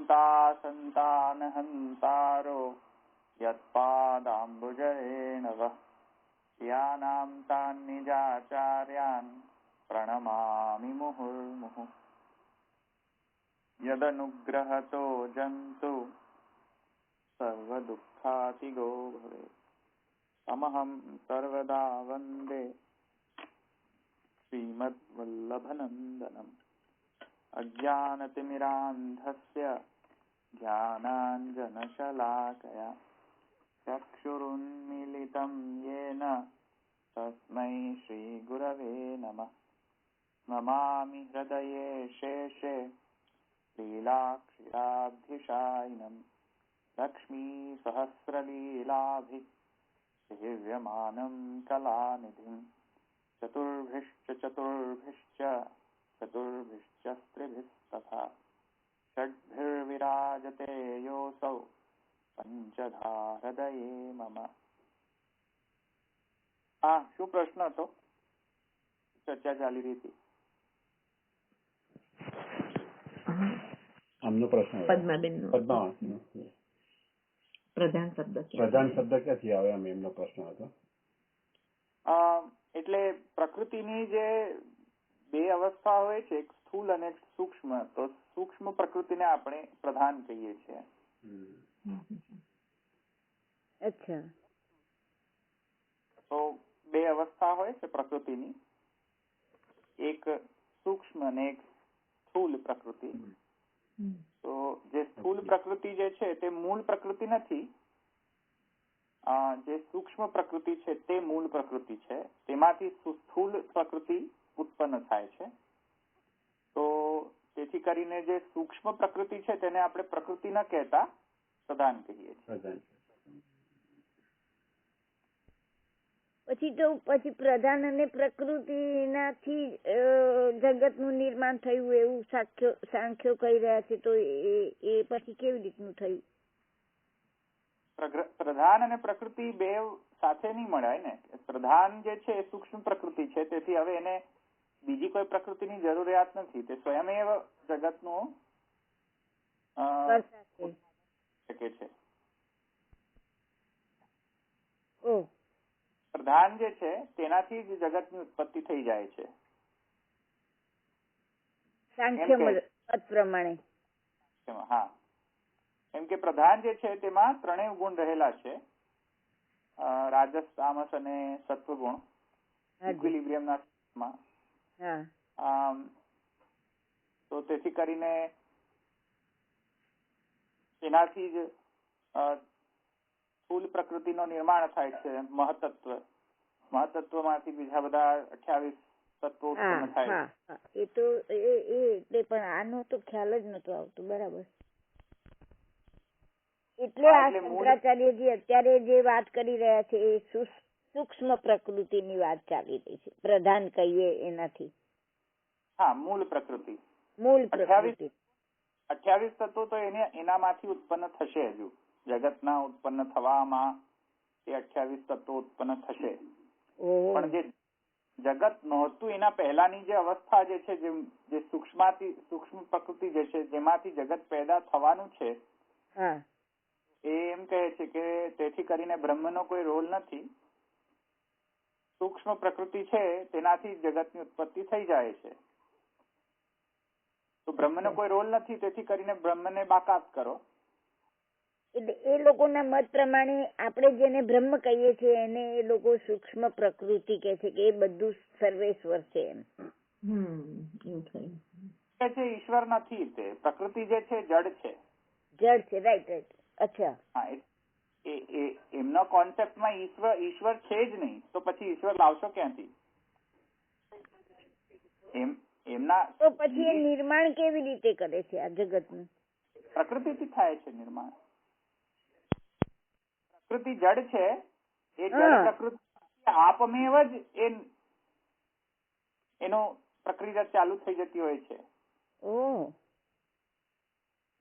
हन्ता सन्तानहन्तारो यत्पादाम्बुजरेणव यानां तान् निजाचार्यान् प्रणमामि मुहुर्मुहुः यदनुग्रहतो जन्तु सर्वदुःखातिगो भवेत् तमहं सर्वदा वन्दे श्रीमद्वल्लभनन्दनम् अज्ञानतिमिरान्धस्य ज्ञानाञ्जनशलाकया चक्षुरुन्मीलितं येन तस्मै श्रीगुरवे नमः नमामि हृदये शेषे लीलाक्षिराब्धिशायिनं लक्ष्मीसहस्रलीलाभिः सेव्यमानं कलानिधिं चतुर्भिश्च स्त्रिभिस्तथा षड्भिर्विराजते योऽसौ पंचधा हृदये मम। શું પ્રશ્ન હતો? ચર્ચા ચાલી રહી હતી. આમનો પ્રશ્ન પ્રધાન શબ્દ ક્યાંથી આવે એમ એમનો પ્રશ્ન હતો. એટલે પ્રકૃતિની જે બે અવસ્થા હોય છે, એક સ્થૂલ અને એક સૂક્ષ્મ, તો સૂક્ષ્મ પ્રકૃતિને આપણે પ્રધાન કહીએ છીએ. અચ્છા. તો બે અવસ્થા હોય છે પ્રકૃતિની, એક સૂક્ષ્મ અને એક સ્થૂલ પ્રકૃતિ. તો જે સ્થૂલ પ્રકૃતિ જે છે તે મૂળ પ્રકૃતિ નથી, જે સૂક્ષ્મ પ્રકૃતિ છે તે મૂળ પ્રકૃતિ છે, તેમાંથી સ્થૂલ પ્રકૃતિ ઉત્પન્ન થાય છે. તો તેથી કરીને જે સૂક્ષ્મ પ્રકૃતિ છે તેને આપણે પ્રકૃતિ ન કહેતા પ્રધાન કહીએ છીએ. પછી પ્રધાન અને પ્રકૃતિનાથી જગતનું નિર્માણ થયું એવું સાંખ્યો કહી રહ્યા છે. તો એ પછી કેવી રીતનું થયું? પ્રધાન અને પ્રકૃતિ બે સાથે નહીં મળાય ને. પ્રધાન જે છે એ સૂક્ષ્મ પ્રકૃતિ છે, તેથી હવે એને બીજી કોઈ પ્રકૃતિની જરૂરિયાત નથી. તે સ્વયમેવ જગતનું શકે છે. પ્રધાન જે છે તેનાથી જ જગતની ઉત્પત્તિ થઈ જાય છે. સાંખ્ય મત પ્રમાણે. હા, કેમ કે પ્રધાન જે છે તેમાં ત્રણેય ગુણ રહેલા છે, રાજસ, તામસ અને સત્વગુણ ઇક્વિલિબ્રિયમના સ્થિતિમાં. તો તેથી કરીને તેનાથી જ સ્થૂલ પ્રકૃતિનો નિર્માણ થાય છે. મહતત્વમાંથી બીજા બધા 28 તત્વો ઉત્પન્ન થાય. એ તો એટલે પણ આનો તો ખ્યાલ જ નતો આવતો. બરાબર. એટલે આ શંકરાચાર્યજી અત્યારે જે વાત કરી રહ્યા છે એ સૂક્ષ્મ પ્રકૃતિની વાત ચાલી રહી છે. પ્રધાન કહીએ એનાથી. હા, મૂળ પ્રકૃતિ. 28 તત્વો તો એનામાંથી ઉત્પન્ન થશે. હજુ જગતના ઉત્પન્ન થવામાં એ 28 તત્વો ઉત્પન્ન થશે. પણ જે જગત નહોતું એના પહેલાની જે અવસ્થા જે છે, જે સૂક્ષ્મ પ્રકૃતિ જે છે, જેમાંથી જગત પેદા થવાનું છે, એ એમ કહે છે કે તેથી કરીને બ્રહ્મનો કોઈ રોલ નથી. સૂક્ષ્મ પ્રકૃતિ છે તેનાથી જગતની ઉત્પત્તિ થઈ જાય છે. તો બ્રહ્મનો કોઈ રોલ નથી, તેથી કરીને બ્રહ્મને બાકાત કરો. એટલે એ લોકોના મત પ્રમાણે આપણે જેને બ્રહ્મ કહીએ છીએ એને એ લોકો સૂક્ષ્મ પ્રકૃતિ કહે છે કે એ બધું સર્વેશ્વર છે એમ. ઈશ્વર નથી, તે પ્રકૃતિ જે છે જડ છે. જડ છે. રાઈટ. અચ્છા. હા, એમના કોન્સેપ્ટમાં ઈશ્વર છે જ નહીં, તો પછી ઈશ્વર લાવશો ક્યાંથી? એમના તો પછી એ નિર્માણ કેવી રીતે કરે છે આ જગતનું? પ્રકૃતિથી થાય છે નિર્માણ. પ્રકૃતિ જડ છે, એ જડ પ્રકૃતિ આપમેવ જ એનો પ્રક્રિયા ચાલુ થઈ જતી હોય છે.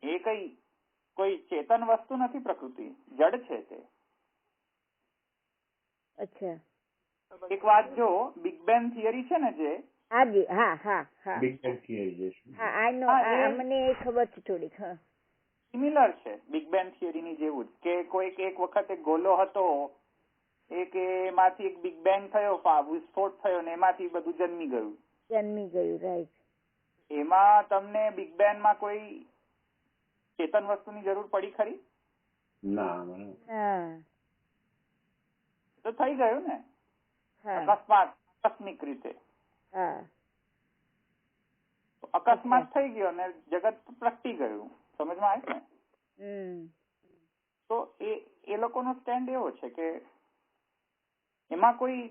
એ કોઈ ચેતન વસ્તુ નથી. પ્રકૃતિ જડ છે તે. અચ્છા. એક વાત જો, બિગ બેંગ થિયરી છે ને જે. Big bang theory. મને ખબર છે થોડીક. સિમિલર છે બિગ બેંગ થિયરીની જેવું જ, કે કોઈક એક વખત એક ગોલો હતો, એમાંથી એક બિગ બેંગ થયો, વિસ્ફોટ થયો ને એમાંથી બધું જન્મી ગયું. રાઈટ. એમાં તમને બિગ બેંગ માં કોઈ ચેતન વસ્તુની જરૂર પડી ખરી? ના. તો થઈ ગયું ને અકસ્માત, આકસ્મિક રીતે. અકસ્માત થઈ ગયો ને જગત પ્રગટી ગયું. સમજમાં આવે ને? તો એ લોકોનો સ્ટેન્ડ એવો છે કે એમાં કોઈ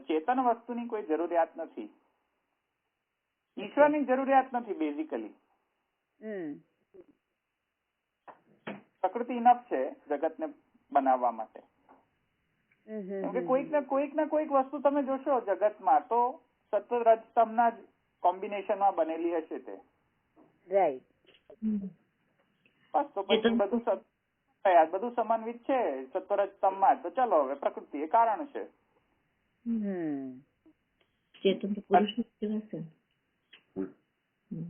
ચેતન વસ્તુની કોઈ જરૂરિયાત નથી, ઈશ્વરની જરૂરિયાત નથી. બેઝિકલી પ્રકૃતિ ઇનફ છે જગતને બનાવવા માટે. કેમકે કોઈક ને કોઈક વસ્તુ તમે જોશો જગતમાં તો સતત રજતમના જ કોમ્બિનેશનમાં બનેલી હશે તે. રાઈટ. બસ તો પછી બધું સમન્વિત છે સત્વરજતમમાં. તો ચલો હવે પ્રકૃતિ એ કારણ છે.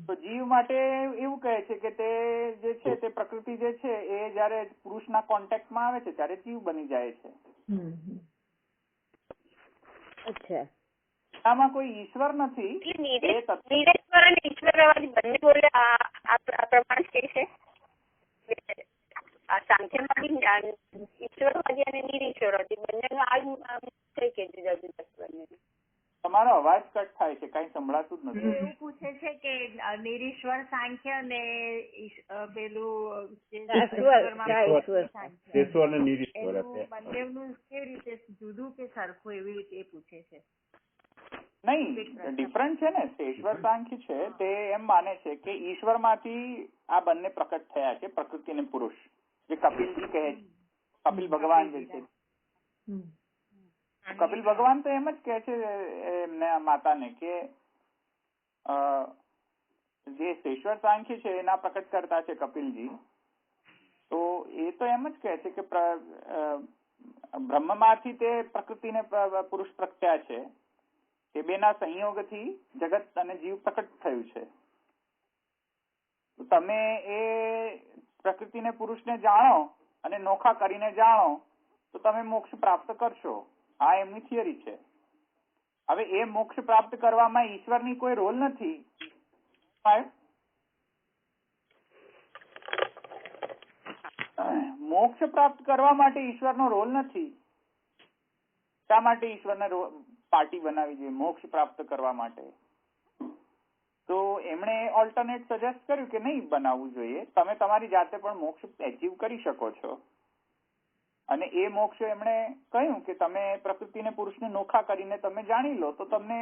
તો જીવ માટે એવું કહે છે કે તે જે છે તે પ્રકૃતિ જે છે એ જયારે પુરુષના કોન્ટેક્ટમાં આવે છે ત્યારે જીવ બની જાય છે. અચ્છા. આમાં કોઈ ઈશ્વર નથી. નિરેશ્વર અને ઈશ્વરવાદી બંને બોલે આ પ્રમાણ છે. આ સાંખ્યવાદી ઈશ્વરવાદી અને નિરીશ્વરવાદી બંનેનો આ છે કે જુદા જુદા બંને. તમારો અવાજ કટ થાય છે, કઈ સંભળાતું જ નથી. એવું પૂછે છે કે નિરીશ્વર સાંખ્ય ને પેલું બંનેનું કેવી રીતે જુદું કે સરખું એવી રીતે પૂછે છે. નહીં, ડિફરન્ટ છે ને. ઈશ્વર સાંખ્ય છે તે એમ માને છે કે ઈશ્વર માંથી આ બંને પ્રકટ થયા છે, પ્રકૃતિ અને પુરુષ, જે કપિલજી કહે છે. કપિલ ભગવાન જે છે, કપિલ ભગવાન તો એમ જ કહે છે એમને માતાને કે જે ઈશ્વર સાંખ્ય છે એના પ્રકટ કરતા છે કપિલજી. તો એ તો એમ જ કહે છે કે બ્રહ્મમાંથી તે પ્રકૃતિને પુરુષ પ્રગટ્યા છે. એ બેના સંયોગથી જગત અને જીવ પ્રકટ થયું છે. તમે એ પ્રકૃતિને પુરુષને જાણો અને નોખા કરીને જાણો તો તમે મોક્ષ પ્રાપ્ત કરશો. આ એમની થિયરી છે. હવે એ મોક્ષ પ્રાપ્ત કરવામાં ઈશ્વરની કોઈ રોલ નથી. મોક્ષ પ્રાપ્ત કરવા માટે ઈશ્વરનો રોલ નથી. શા માટે ઈશ્વરને પાર્ટી બનાવી જોઈએ મોક્ષ પ્રાપ્ત કરવા માટે? તો એમણે ઓલ્ટરનેટ સજેસ્ટ કર્યું કે નહીં બનાવવું જોઈએ. તમે તમારી જાતે પણ મોક્ષ એચીવ કરી શકો છો. અને એ મોક્ષ એમણે કહ્યું કે તમે પ્રકૃતિને પુરુષને નોખા કરીને તમે જાણી લો તો તમને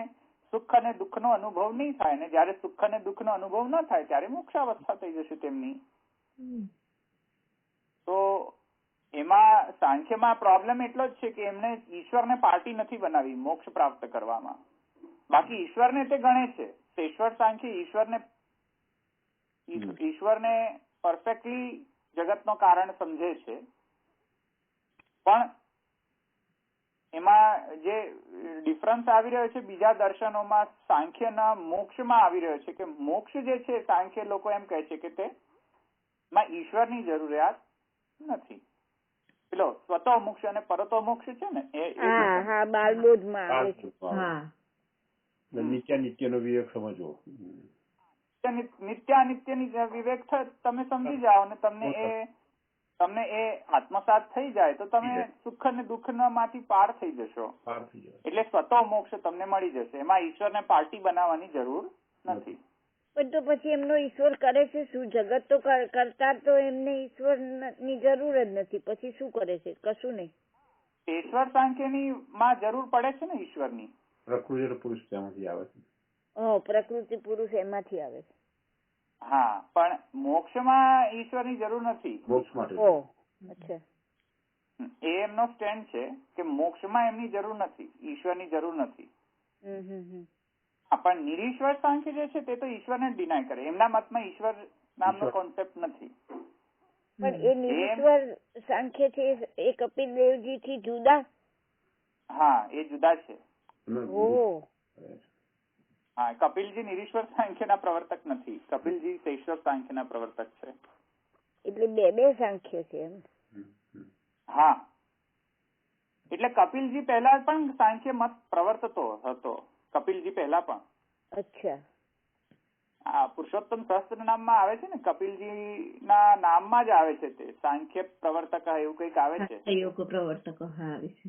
સુખ અને દુઃખનો અનુભવ નહીં થાય. ને જયારે સુખ અને દુઃખનો અનુભવ ન થાય ત્યારે મોક્ષાવસ્થા થઈ જશે તેમની. તો એમાં સાંખ્યમાં પ્રોબ્લેમ એટલો જ છે કે એમને ઈશ્વરને પાર્ટી નથી બનાવી મોક્ષ પ્રાપ્ત કરવામાં. બાકી ઈશ્વરને તે ગણે છે. ઈશ્વર સાંખ્ય ઈશ્વરને પરફેક્ટલી જગતનો કારણ સમજે છે. પણ એમાં જે ડિફરન્સ આવી રહ્યો છે બીજા દર્શનોમાં સાંખ્યના મોક્ષમાં આવી રહ્યો છે કે મોક્ષ જે છે સાંખ્ય લોકો એમ કહે છે કે તેમાં ઈશ્વરની જરૂરિયાત નથી. પેલો સ્વતો મોક્ષ અને પરતો મોક્ષ છે ને એ બાલબોધમાં આવે છે. નિત્યનો વિવેક સમજવો. નિત્યાનિત્યની વિવેક તમે સમજી જાઓ ને તમને એ આત્મસાત થઈ જાય તો તમે સુખ અને દુઃખ માંથી પાર થઈ જશો. એટલે સ્વતો મોક્ષ તમને મળી જશે. એમાં ઈશ્વરને પાર્ટી બનાવવાની જરૂર નથી. પણ તો પછી એમનો ઈશ્વર કરે છે શું? જગત તો કરતા તો એમને ઈશ્વરની જરૂર જ નથી. પછી શું કરે છે? કશું નહીં. ઈશ્વર સાંખ્યની માં જરૂર પડે છે ને ઈશ્વરની. પ્રકૃતિ પુરુષ તેમાંથી આવે છે. પ્રકૃતિ પુરુષ એમાંથી આવે છે. હા, પણ મોક્ષમાં ઈશ્વરની જરૂર નથી. મોક્ષ માટે. અચ્છા. એ એમનો સ્ટેન્ડ છે કે મોક્ષમાં એમની જરૂર નથી, ઈશ્વરની જરૂર નથી. પણ નિરીશ્વર સાંખ્ય જે છે તે તો ઈશ્વરને ડિનાય કરે. એમના મતમાં ઈશ્વર નામનો કોન્સેપ્ટ નથી. પણ એ નિરીશ્વર સાંખ્ય છે એ કપિલ દેવજી થી જુદા? હા, એ જુદા છે. હા, કપિલજી નિરીશ્વર સાંખ્યના પ્રવર્તક નથી. કપિલજી શૈશ્વર સાંખ્યના પ્રવર્તક છે. એટલે એટલે બે સાંખ્ય છે એમ. હા, એટલે કપિલજી પહેલા પણ સાંખ્ય મત પ્રવર્તતો હતો. કપિલજી પહેલા પણ. અચ્છા. આ પુરુષોત્તમ સહસ્ત્ર નામમાં આવે છે ને, કપિલજી ના નામમાં જ આવે છે તે સાંખ્ય પ્રવર્તક એવું કઈક આવે છે. યોગ પ્રવર્તક આવે છે.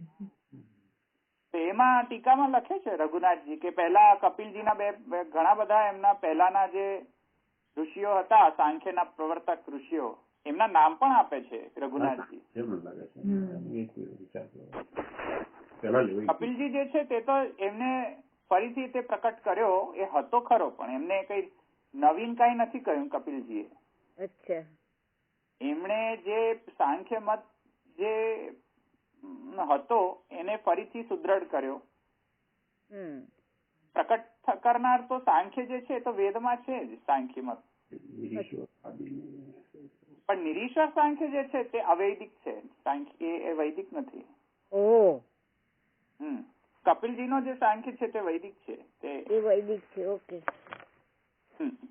તો એમાં ટીકામાં લખે છે રઘુનાથજી કે પહેલા કપિલજીના બે ઘણા બધા એમના પહેલાના જે ઋષિઓ હતા, સાંખ્યના પ્રવર્તક ઋષિઓ, એમના નામ પણ આપે છે રઘુનાથજી. કપિલજી જે છે તે તો એમને ફરીથી તે પ્રકટ કર્યો એ હતો ખરો, પણ એમને કઈ નવીન કઈ નથી કહ્યું કપિલજીએ. અચ્છા. એમણે જે સાંખ્ય મત જે હતો એને ફરીથી સુદ્રઢ કર્યો. પ્રકટ કરનાર તો સાંખ્ય જે છે તો વેદમાં છે જ સાંખ્ય મત, પણ નિરીશ્વર સાંખ્ય જે છે તે અવૈદિક છે. સાંખ્ય એ વૈદિક નથી. કપિલજીનો જે સાંખ્ય છે તે વૈદિક છે. તે વૈદિક છે. ઓકે.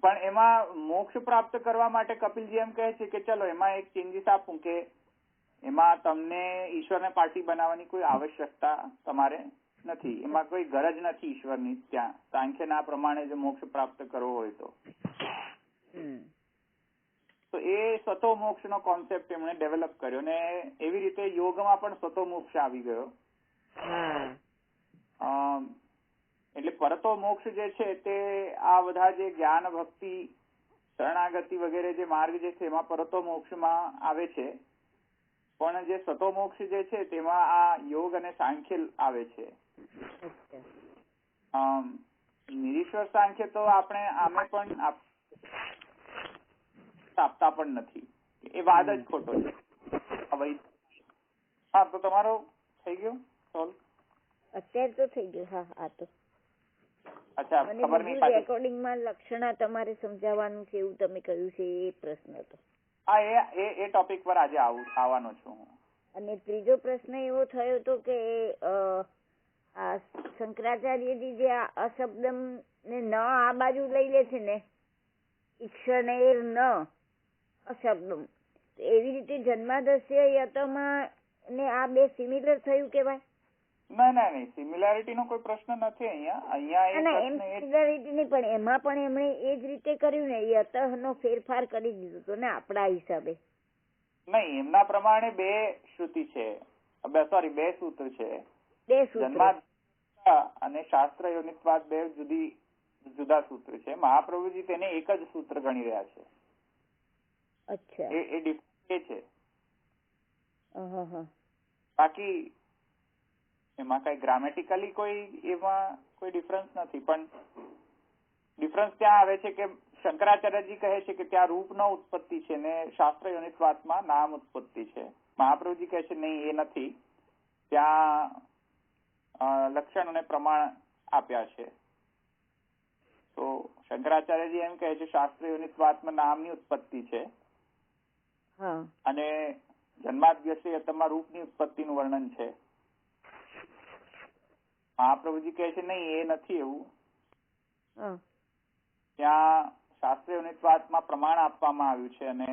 પણ એમાં મોક્ષ પ્રાપ્ત કરવા માટે કપિલજી એમ કહે છે કે ચલો એમાં એક ચેન્જીસ આપું કે એમાં તમને ઈશ્વરને પાર્ટી બનાવવાની કોઈ આવશ્યકતા તમારે નથી, એમાં કોઈ ગરજ નથી ઈશ્વરની. ત્યાં સાંખ્યના પ્રમાણે જો મોક્ષ પ્રાપ્ત કરવો હોય તો એ સ્વતો મોક્ષ નો કોન્સેપ્ટ એમણે ડેવલપ કર્યો ને એવી રીતે યોગમાં પણ સ્વતો મોક્ષ આવી ગયો. એટલે પરતો મોક્ષ જે છે તે આ બધા જે જ્ઞાન ભક્તિ શરણાગતિ વગેરે જે માર્ગ જે છે એમાં પરતો મોક્ષમાં આવે છે, પણ જે સ્વતો મોક્ષ જે છે તેમાં આ યોગ અને સાંખ્ય આવે છે. નિરીશ્વર સાંખ્ય તો આપણે આમે પણ આપતા પણ નથી, એ વાદ જ ખોટો છે. હા, તો તમારો થઈ ગયો સોલ્વ? અત્યારે તો થઈ ગયું. હા, આ તો અચ્છા, ખબર નહીં. રેકોર્ડિંગમાં લક્ષણા તમારે સમજાવવાનું છે એવું તમે કહ્યું છે, એ પ્રશ્ન હતો. હા, એ ટોપિક પર આજે આવવાનો છું હું. અને ત્રીજો પ્રશ્ન એવો થયો હતો કે આ શંકરાચાર્યજી જે આ અશબ્દમ ને ન આ બાજુ લઈ લે છે ને, ઈક્ષણેર ન અશબ્દમ, એવી રીતે જન્માદસ્ય યતમાં ને આ બે સિમિલર થયું કેવાય? નહીં, સિમિલારિટી નો કોઈ પ્રશ્ન નથી અહીંયા. સિમિલારિટી નહીં, પણ એમાં પણ એમણે એ જ રીતે કર્યું ને, યતઃ નો ફેરફાર કરી દીધો હતો ને આપણા હિસાબે. નહીં, એમના પ્રમાણે બે શ્રુતિ છે, બે સૂત્ર છે. જન્માદ અને શાસ્ત્ર યોનિત્વાદ બે જુદા સૂત્ર છે. મહાપ્રભુજી તેને એક જ સૂત્ર ગણી રહ્યા છે. અચ્છા. એ ડિફરન્સ છે. બાકી એમાં કઈ ગ્રામેટિકલી એમાં કોઈ ડિફરન્સ નથી, પણ ડિફરન્સ ત્યાં આવે છે કે શંકરાચાર્યજી કહે છે કે ત્યાં રૂપ નો ઉત્પત્તિ છે ને શાસ્ત્ર યોનિત્વાદમાં નામ ઉત્પત્તિ છે. મહાપ્રભુજી કહે છે નહીં, એ નથી, ત્યાં લક્ષણ અને પ્રમાણ આપ્યા છે. તો શંકરાચાર્યજી એમ કહે છે શાસ્ત્ર યોનિત્વાદમાં નામની ઉત્પત્તિ છે અને જન્માદ્યસ્યતમાં રૂપની ઉત્પત્તિનું વર્ણન છે. મહાપ્રભુજી કહે છે નહીં, એ નથી એવું. ત્યાં શાસ્ત્ર યોનિત્વાદમાં પ્રમાણ આપવામાં આવ્યું છે અને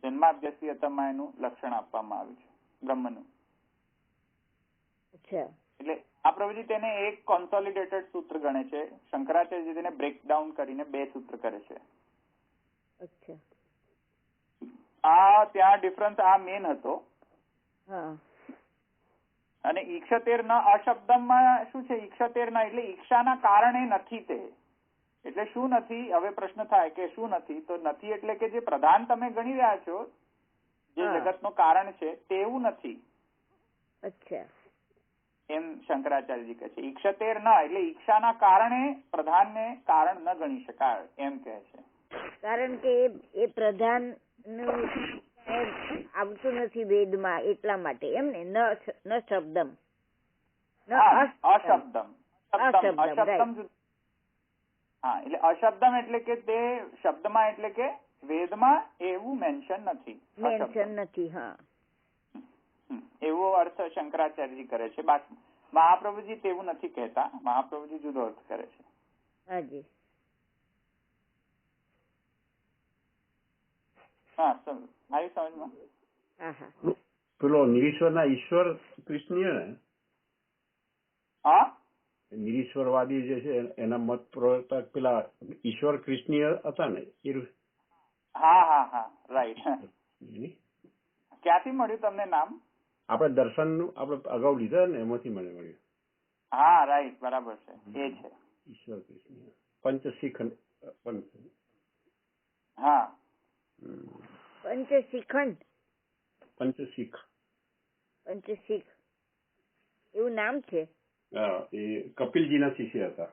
જન્માદ્યસ્યતમાં એનું લક્ષણ આપવામાં આવ્યું છે બ્રહ્મનું. એટલે મહાપ્રભુજી તેને એક કોન્સોલિડેટેડ સૂત્ર ગણે છે, શંકરાચાર્યજી તેને બ્રેકડાઉન કરીને બે સૂત્ર કરે છે. આ ત્યાં ડિફરન્સ આ મેન હતો. અને ઈક્ષતેર ન અશબ્દમાં શું છે? ઈક્ષતેર ન એટલે ઈક્ષાના કારણે નથી તે. એટલે શું નથી? હવે પ્રશ્ન થાય કે શું નથી? તો નથી એટલે કે જે પ્રધાન તમે ગણી રહ્યા છો, જે જગતનું કારણ છે, તેવું નથી. એમ શંકરાચાર્યજી કહે છે. ઈક્ષતેર ન એટલે ઈક્ષાના કારણે પ્રધાનને કારણ ન ગણી શકાય, એમ કહે છે. કારણ કે એ પ્રધાન આવતું નથી વેદમાં, એટલા માટે એમ ને. ન શબ્દમ, અશબ્દમ. હા, એટલે અશબ્દમ એટલે કે તે શબ્દમાં એટલે કે વેદમાં એવું મેન્શન નથી. હા, એવો અર્થ શંકરાચાર્યજી કરે છે. બાકી મહાપ્રભુજી તેવું નથી કહેતા. મહાપ્રભુજી જુદો અર્થ કરે છે. હાજી. હા આવી સમજમાં. હા હા પેલો નિરીશ્વર ના ઈશ્વર કૃષ્ણીય ને હા નિરીશ્વરવાદી જે છે એના મત પ્રવર્તક પેલા ઈશ્વર કૃષ્ણીય હતા ને એ હા હા હા રાઈટ. ક્યાંથી મળ્યું તમને નામ? આપણે દર્શન આપણે અગાઉ લીધા ને એમાંથી મને મળ્યું. હા રાઈટ બરાબર છે એ છે ઈશ્વર કૃષ્ણીય પંચશીખ હા પંચશીખંડ પંચશીખ પંચશીખ એવું નામ છે. હા એ કપિલજીના શિષ્ય હતા.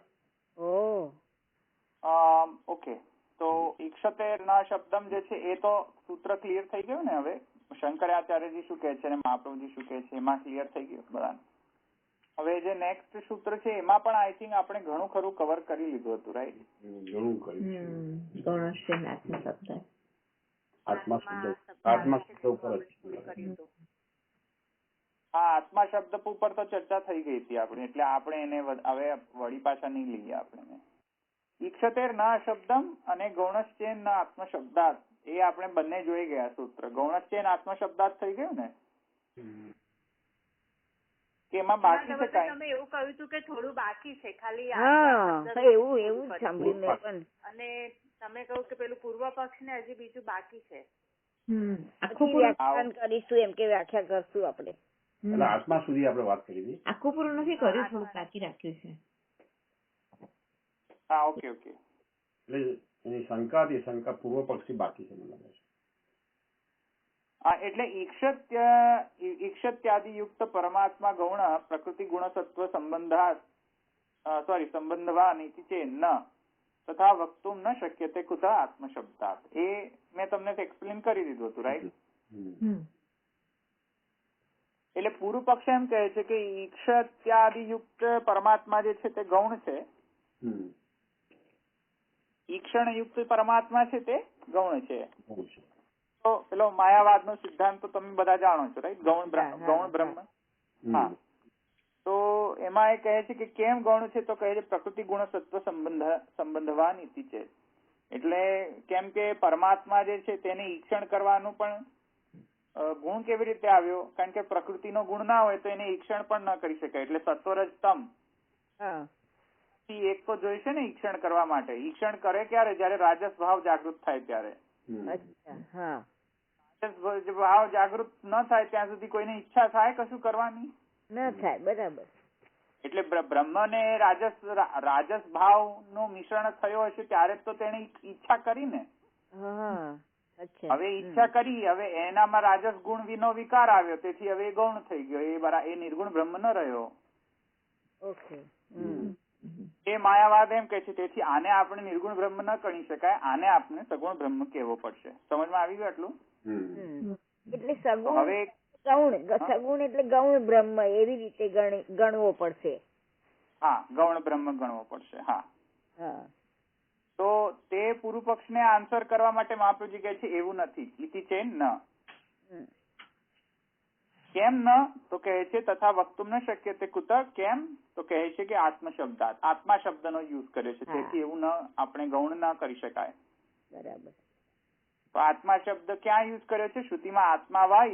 ઓકે તો ઈક્ષતેર ના શબ્દમ જે છે એ તો સૂત્ર ક્લિયર થઈ ગયું ને. હવે શંકરાચાર્યજી શું કહે છે અને મહાપ્રભુજી શું કહે છે એમાં ક્લિયર થઈ ગયું બરાબર. હવે જે નેક્સ્ટ સૂત્ર છે એમાં પણ આઈ થિંક આપણે ઘણું ખરું કવર કરી લીધું હતું રાઈટ. ઘણું કર્યું ગૌણશ્ચેન આત્મશબ્દ આત્મા શબ્દ ઉપર હા આત્મા શબ્દ ઉપર તો ચર્ચા થઈ ગઈ હતી આપણી એટલે આપણે એને હવે વળી પાછા નહીં લઈએ આપણે. ઈક્ષતેર ના શબ્દમ અને ગૌણશ્ચેન ના આત્મશબ્દાર્થ એ આપણે બંને જોઈ ગયા સૂત્ર. ગૌણશ્ચેન આત્મશબ્દાર્થ થઈ ગયું ને કે એમાં બાકી છે કાંઈ? તમે એવું કહ્યું હતું કે થોડું બાકી છે ખાલી. હા એવું સાંભળ્યું મેં પણ. અને તમે કહ્યું કે પેલું પૂર્વ પક્ષ ને હજી બીજું બાકી છે. આખું વ્યાખ્યાન કરીશું એમ કે વ્યાખ્યા કરશું આપણે. આત્મા સુધી આપણે વાત કરી હતી. આખું પૂરું નથી કર્યું, થોડું બાકી રાખ્યું છે. હા ઓકે ઓકે. એટલે એની શંકા પૂર્વ પક્ષથી બાકી છે મને લાગે છે. હા એટલે ઈક્ષત્યાદિ યુક્ત પરમાત્મા ગૌણ પ્રકૃતિ ગુણસત્વ સંબંધવાન ઇતિ ચેન્ન તથા વક્તુમ ન શક્યતે કુતઃ આત્મશબ્દાત. એ મેં તમને એક્સપ્લેન કરી દીધું હતું રાઈટ. એટલે પૂર્વ પક્ષ એમ કહે છે કે ઈક્ષત્યાદિ યુક્ત પરમાત્મા જે છે તે ગૌણ છે, ઈક્ષણ યુક્ત પરમાત્મા છે તે ગૌણ છે. તો પેલો માયાવાદ નો સિદ્ધાંત તો તમે બધા જાણો છો રાઈટ. ગૌણ બ્રહ્મ. હા તો એમાં એ કહે છે કે કેમ ગૌણ છે તો કહે છે પ્રકૃતિ ગુણ સત્વ સંબંધવાન ઇતિ છે. એટલે કેમ કે પરમાત્મા જે છે તેને ઈક્ષણ કરવાનું પણ ગુણ કેવી રીતે આવ્યો? કારણ કે પ્રકૃતિનો ગુણ ના હોય તો એને ઈક્ષણ પણ ન કરી શકાય. એટલે સત્વરજ તમ એક તો જોઈશે ને ઈક્ષણ કરવા માટે. ઈક્ષણ કરે ક્યારે? જયારે રાજસ ભાવ જાગૃત થાય ત્યારે. ભાવ જાગૃત ન થાય ત્યાં સુધી કોઈને ઈચ્છા થાય કશું કરવાની? ન થાય. બરાબર. એટલે બ્રહ્મ ને રાજસ ભાવ નું મિશ્રણ થયો હશે ત્યારે તો તેને ઈચ્છા કરી ને. હવે ઈચ્છા કરી, હવે એનામાં રાજસ ગુણ નો વિકાર આવ્યો, તેથી હવે એ ગૌણ થઈ ગયો. એ નિર્ગુણ બ્રહ્મ ન રહ્યો. ઓકે. એ માયાવાદ એમ કે છે. તેથી આને આપણે નિર્ગુણ બ્રહ્મ ન ગણી શકાય, આને આપણે સગુણ બ્રહ્મ કહેવો પડશે. સમજમાં આવી ગયું આટલું? એટલે સગુણ હવે સગુણ એટલે ગૌણ બ્રહ્મ એવી રીતે ગણવો પડશે. હા ગૌણ બ્રહ્મ ગણવો પડશે. હા તો તે પૂર્વ પક્ષ ને આન્સર કરવા માટે મહાપ્રભુજી કહે છે એવું નથી. ઇતિ ચેન ન. કેમ ન તો કહે છે તથા વક્તુમ ન શક્ય તે કુત. કેમ તો કહે છે કે આત્મશબ્દાત આત્મા શબ્દ નો યુઝ કર્યો છે, તેથી એવું આપણે ગૌણ ન કરી શકાય. બરાબર. તો આત્મા શબ્દ ક્યાં યુઝ કર્યો છે? શ્રુતિમાં આત્મા વા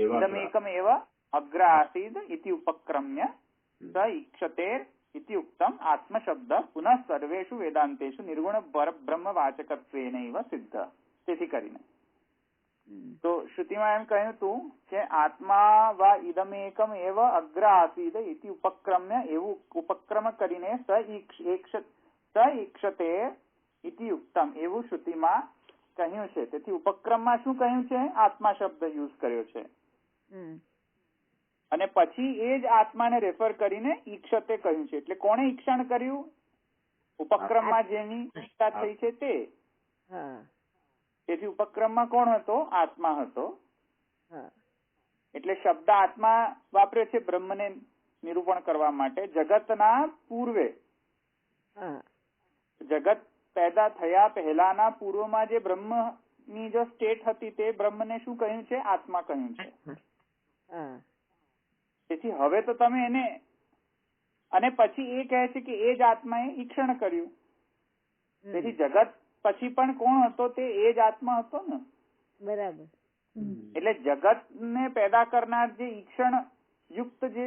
ઇદમેકમ એવ અગ્ર આસીદ ઇતિ ઉપક્રમ્ય સ ઈક્ષતેર ઇતિ ઉક્તમ આત્મશબ્દ પુનઃ સર્વેષુ વેદાંતેષુ નિર્ગુણ બ્રહ્મ વાચકત્વેનૈવ સિદ્ધ. તેથી કરીને તો શ્રુતિમાં એમ કહ્યું હતું કે આત્મા વા ઇદમેકમ એવ અગ્ર આસીદ ઇતિ ઉપક્રમ્ય, એવું ઉપક્રમ કરીને સ ઈક્ષતેર ઇતિ ઉક્તમ એવું શ્રુતિમાં કહ્યું છે. તેથી ઉપક્રમમાં શું કહ્યું છે? આત્મા શબ્દ યુઝ કર્યો છે. અને પછી એ જ આત્માને રેફર કરીને ઈક્ષતે કહ્યું છે. એટલે કોણે ઈક્ષણ કર્યું? ઉપક્રમમાં જેની ઈચ્છા થઈ છે તે. તેથી ઉપક્રમમાં કોણ હતો? આત્મા હતો. એટલે શબ્દ આત્મા વાપર્યો છે બ્રહ્મને નિરૂપણ કરવા માટે. જગતના પૂર્વે, જગત પેદા થયા પહેલાના પૂર્વમાં જે બ્રહ્મ ની જો સ્ટેટ હતી તે બ્રહ્મને શું કહ્યું છે? આત્મા કહ્યું છે. તેથી હવે તો તમે એને, અને પછી એ કહે છે કે એ જ આત્માએ ઈક્ષણ કર્યું. તેથી જગત પછી પણ કોણ હતો? તે એ જ આત્મા હતો ને. બરાબર. એટલે જગતને પેદા કરનાર જે ઈક્ષણ યુક્ત જે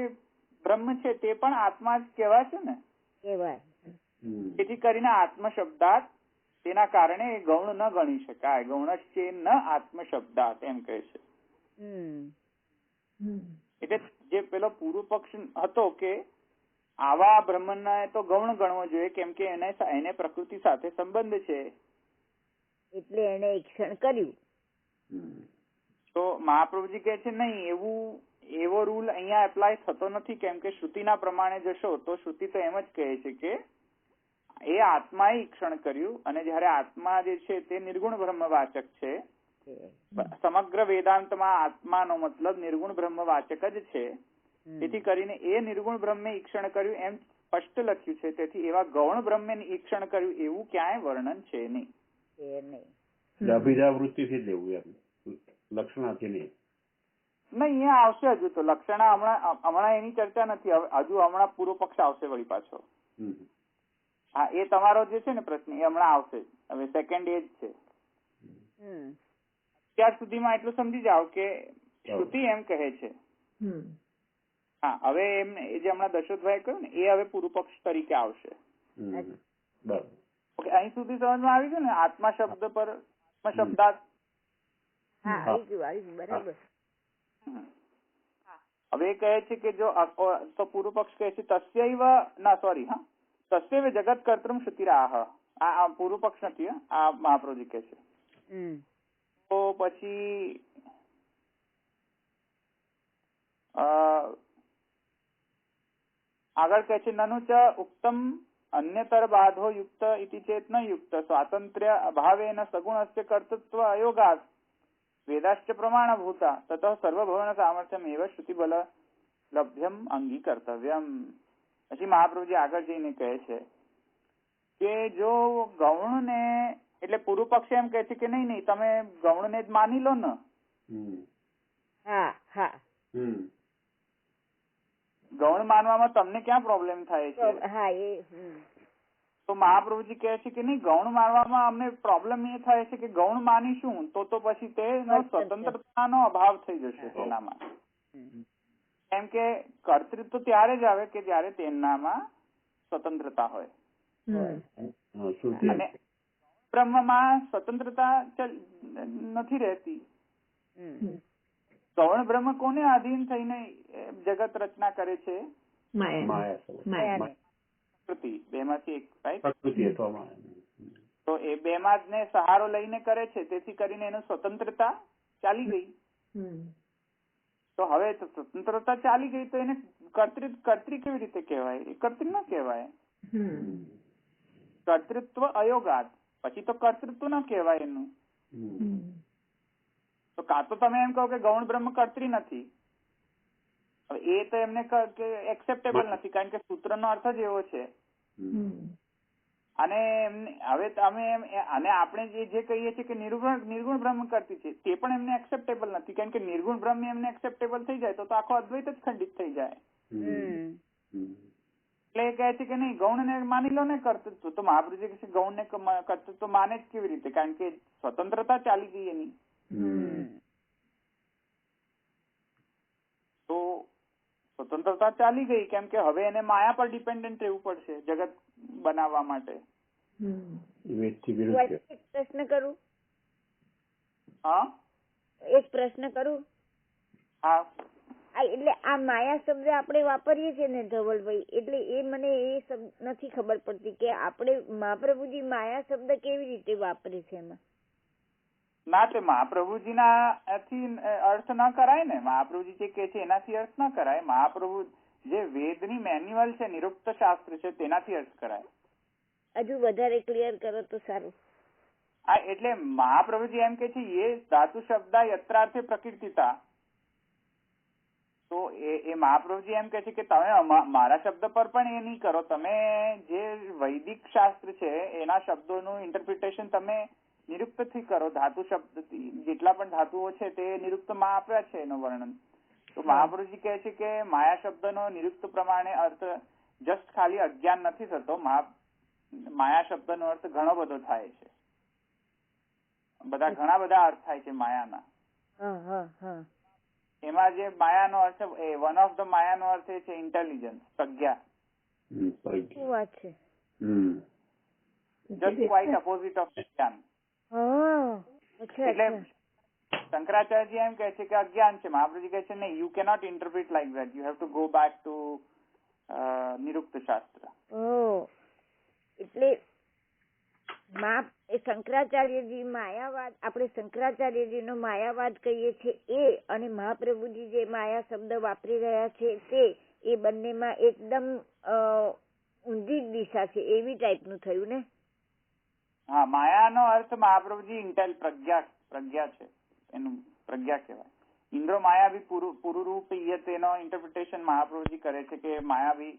બ્રહ્મ છે તે પણ આત્મા જ કહેવાય છે ને. કહેવાય. તેથી કરીને આત્મ શબ્દાત તેના કારણે ગૌણ ન ગણી શકાય. ગૌણશ્ચે ન આત્મ શબ્દાત એમ કહે છે. એટલે જે પેલો પૂર્વ પક્ષ હતો કે આવા બ્રહ્મને તો ગૌણ ગણવો જોઈએ કેમ કે એને પ્રકૃતિ સાથે સંબંધ છે એટલે એને ઈક્ષણ કર્યું. તો મહાપ્રભુજી કહે છે નહીં, એવો રૂલ અહીંયા એપ્લાય થતો નથી કેમ કે શ્રુતિના પ્રમાણે જશો તો શ્રુતિ તો એમ જ કહે છે કે એ આત્માએ ઈક્ષણ કર્યું અને જયારે આત્મા જે છે તે નિર્ગુણ બ્રહ્મવાચક છે. સમગ્ર વેદાંતમાં આત્માનો મતલબ નિર્ગુણ બ્રહ્મવાચક જ છે. તેથી કરીને એ નિર્ગુણ બ્રહ્મે ઈક્ષણ કર્યું એમ સ્પષ્ટ લખ્યું છે. તેથી એવા ગૌણ બ્રહ્મે ઈક્ષણ કર્યું એવું ક્યાંય વર્ણન છે નહીં. અભિજાવૃત્તિથી જ લેવું એમ, લક્ષણાથી નહીં. નહીં, અહીંયા આવશે હજુ તો લક્ષણા. હમણાં એની ચર્ચા નથી. હજુ હમણાં પૂર્વ પક્ષ આવશે વળી પાછો. હા, એ તમારો જે છે ને પ્રશ્ન એ હમણાં આવશે. હવે સેકન્ડ એ જ છે. ત્યાર સુધીમાં એટલું સમજી જાઓ કે શ્રુતિ એમ કહે છે. હા, હવે એમને જે હમણાં દશરથભાઈ કહ્યું ને એ હવે પૂર્વ પક્ષ તરીકે આવશે. ઓકે, અહીં સુધી સમજમાં આવી ગયું ને આત્મા શબ્દ પર શબ્દાર્થ. બરાબર. હવે એ કહે છે કે જો તો પૂર્વ પક્ષ કહે છે તસ્યૈવ જગત કર્તૃમ શ્રુતિરાહ. આ પૂર્વ પક્ષ નથી, આ મહાપ્રભુજી કહે છે. તો પછી આગળ કહે છે નનુ ચ ઉક્તમ અન્યતર બાધો યુક્ત ઇતિ ચેત ન યુક્ત સ્વાતંત્ર્ય અભાવેન સગુણસ્ય કર્તૃત્વ અયોગાત વેદાશ્ચ પ્રમાણભૂતા તતઃ સર્વભવન સામર્થ્યમ એવ શ્રુતિબલ લભ્યમ અંગીકર્તવ્યમ. પછી મહાપ્રભુજી આગળ જઈને કહે છે કે જો ગૌણ ને એટલે પૂર્વ પક્ષ એમ કહે છે કે નહીં તમે ગૌણ ને જ માની લો ને. ગૌણ માનવામાં તમને ક્યાં પ્રોબ્લેમ થાય છે? તો મહાપ્રભુજી કહે છે કે નહીં, ગૌણ માનવામાં અમને પ્રોબ્લેમ એ થાય છે કે ગૌણ માનીશું તો પછી તે સ્વતંત્રતાનો અભાવ થઈ જશે તેનામાં. કેમ કે કર્તૃત્વ ત્યારે જ આવે કે જયારે તેનામાં સ્વતંત્રતા હોય. અને બ્રહ્મમાં સ્વતંત્રતા નથી રહેતી. ગૌણ બ્રહ્મ કોને આધીન થઈને જગત રચના કરે છે? પ્રકૃતિ. બેમાંથી એક, રાઈટ? તો એ બેમાં જ ને સહારો લઈને કરે છે. તેથી કરીને એનું સ્વતંત્રતા ચાલી ગઈ. તો હવે સ્વતંત્રતા ચાલી ગઈ તો એને કર્તૃ કેવી રીતે કહેવાય? એ કર્તૃ ન કહેવાય. કર્તૃત્વ અયોગાત. પછી તો કર્તૃત્વ ન કહેવાય એનું. તો કાં તો તમે એમ કહો કે ગૌણ બ્રહ્મ કર્તૃ નથી. હવે એ તો એમને એક્સેપ્ટેબલ નથી કારણ કે સૂત્રનો અર્થ જ એવો છે. અને હવે તમે અને આપણે જે કહીએ છીએ કે નિર્ગુણ બ્રહ્મ કર્તૃ છે તે પણ એમને એક્સેપ્ટેબલ નથી કારણ કે નિર્ગુણ બ્રહ્મ એમને એક્સેપ્ટેબલ થઈ જાય તો આખો અદ્વૈત જ ખંડિત થઈ જાય. એટલે એ કહે છે કે નહીં, ગૌણ ને માની લો ને કર્તૃત્વ. તો મહાપ્રભુજી કહે છે ગૌણ ને કર્તૃત્વ માને જ કેવી રીતે? કારણ કે સ્વતંત્રતા ચાલી ગઈ એની. તો સ્વતંત્રતા ચાલી ગઈ કેમ કે હવે એને માયા પર ડિપેન્ડન્ટ રહેવું પડશે જગત બનાવવા માટે. એક પ્રશ્ન કરું? હા, એક પ્રશ્ન કરું? હા. એટલે આ માયા શબ્દ આપણે વાપરીએ છીએ ને ધવલભાઈ, એટલે એ મને એ શબ્દ નથી ખબર પડતી કે આપણે મહાપ્રભુજી માયા શબ્દ કેવી રીતે વાપરે છે એમાં. ના, તે મહાપ્રભુજીના અર્થ ન કરાય ને. મહાપ્રભુજી જે કે છે એનાથી અર્થ ન કરાય. મહાપ્રભુ જે વેદની મેન્યુઅલ છે, નિરુક્ત શાસ્ત્ર છે, તેનાથી અર્થ કરાય. હજુ વધારે ક્લિયર કરો તો સારું. હા, એટલે મહાપ્રભુજી એમ કે છે એ ધાતુ શબ્દ યત્રાર્થે પ્રકૃતિતા. તો એ મહાપ્રભુજી એમ કે છે કે તમે મારા શબ્દ પર પણ એ નહીં કરો. તમે જે વૈદિક શાસ્ત્ર છે એના શબ્દોનું ઇન્ટરપ્રિટેશન તમે નિરુક્ત થી કરો. ધાતુ શબ્દ જેટલા પણ ધાતુઓ છે તે નિરુક્તમાં આપ્યા છે એનું વર્ણન. તો મહાપ્રભુજી કહે છે કે માયા શબ્દનો નિરુક્ત પ્રમાણે અર્થ જસ્ટ ખાલી અજ્ઞાન નથી થતો. માયા શબ્દનો અર્થ ઘણો બધો થાય છે. બધા ઘણા બધા અર્થ થાય છે માયાના. હા હા હા. એમાં જે માયાનો અર્થ વન ઓફ ધ માયાનો અર્થ એ છે ઇન્ટેલિજન્સ, પ્રજ્ઞા. શું વાત છે? જસ્ટ ક્વાઇટ અપોઝિટ ઓફ જ્ઞાન. એટલે શંકરાચાર્યજી એમ કહે છે કે અજ્ઞાન છે, મહાપ્રભુજી કહે છે નહીં, you cannot interpret like that, you have to go back to Nirukta શાસ્ત્ર. એટલે શંકરાચાર્યજી માયાવાદ, આપણે શંકરાચાર્યજી નો માયાવાદ કહીએ છીએ એ, અને મહાપ્રભુજી જે માયા શબ્દ વાપરી રહ્યા છે તે, એ બંનેમાં એકદમ ઊંધી દિશા છે એવી ટાઈપનું થયું ને? હા, માયાનો અર્થ મહાપ્રભુજી પ્રજ્ઞા છે, એનું પ્રજ્ઞા કહેવાય. ઇન્દ્રો માયા બી પુરુરૂપ તેનો ઇન્ટરપ્રિટેશન મહાપ્રભુજી કરે છે કે માયાવી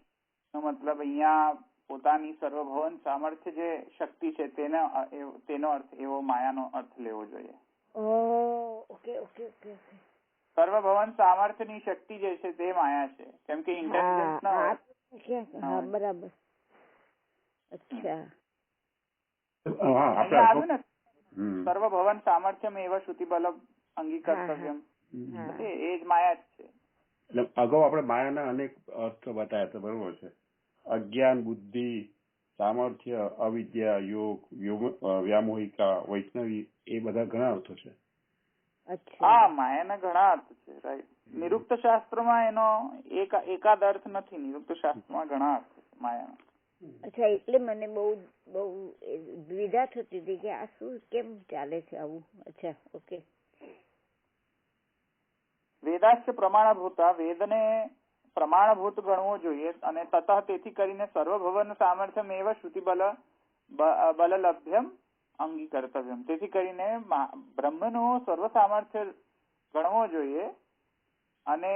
નો મતલબ અહીંયા પોતાની સર્વભવન સામર્થ્ય જે શક્તિ છે તેનો અર્થ એવો માયાનો અર્થ લેવો જોઈએ. Okay okay okay. સર્વભવન સામર્થ્યની શક્તિ જે છે તે માયા છે, કેમ કે ઇન્ટેલિજન્સ હા બરાબર. અચ્છા, આવ્યું ને સર્વભવન સામર્થ્યમ એવા શ્રુતિબલ અંગીકર્તવ્યમ, એ જ માયા જ છે. એટલે અગાઉ આપણે માયાના અનેક અર્થ બતાવ્યા હતા, બરોબર છે. અજ્ઞાન, બુદ્ધિ, સામર્થ્ય, અવિદ્યા, યોગ, વ્યામોહિકા, વૈષ્ણવી, એ બધા ઘણા અર્થો છે. હા, માયાના ઘણા અર્થ છે, રાઈટ. નિરુક્ત શાસ્ત્રમાં એનો એકાદ અર્થ નથી, નિરુક્ત શાસ્ત્રમાં ઘણા અર્થ છે માયાના. અચ્છા, એટલે મને બહુ દ્વિધા થતી હતી કે આ શું, કેમ ચાલે છે આવું. અચ્છા, ઓકે. વેદાશ્ચ પ્રમાણભૂતા, વેદને પ્રમાણભૂત ગણવો જોઈએ, અને તતઃ તેથી કરીને સર્વભવન સામર્થ્યમ એવ શ્રુતિ બલલભ્યમ અંગીકર્તવ્યમ. તેથી કરીને બ્રહ્મનું સર્વ સામર્થ્ય ગણવો જોઈએ, અને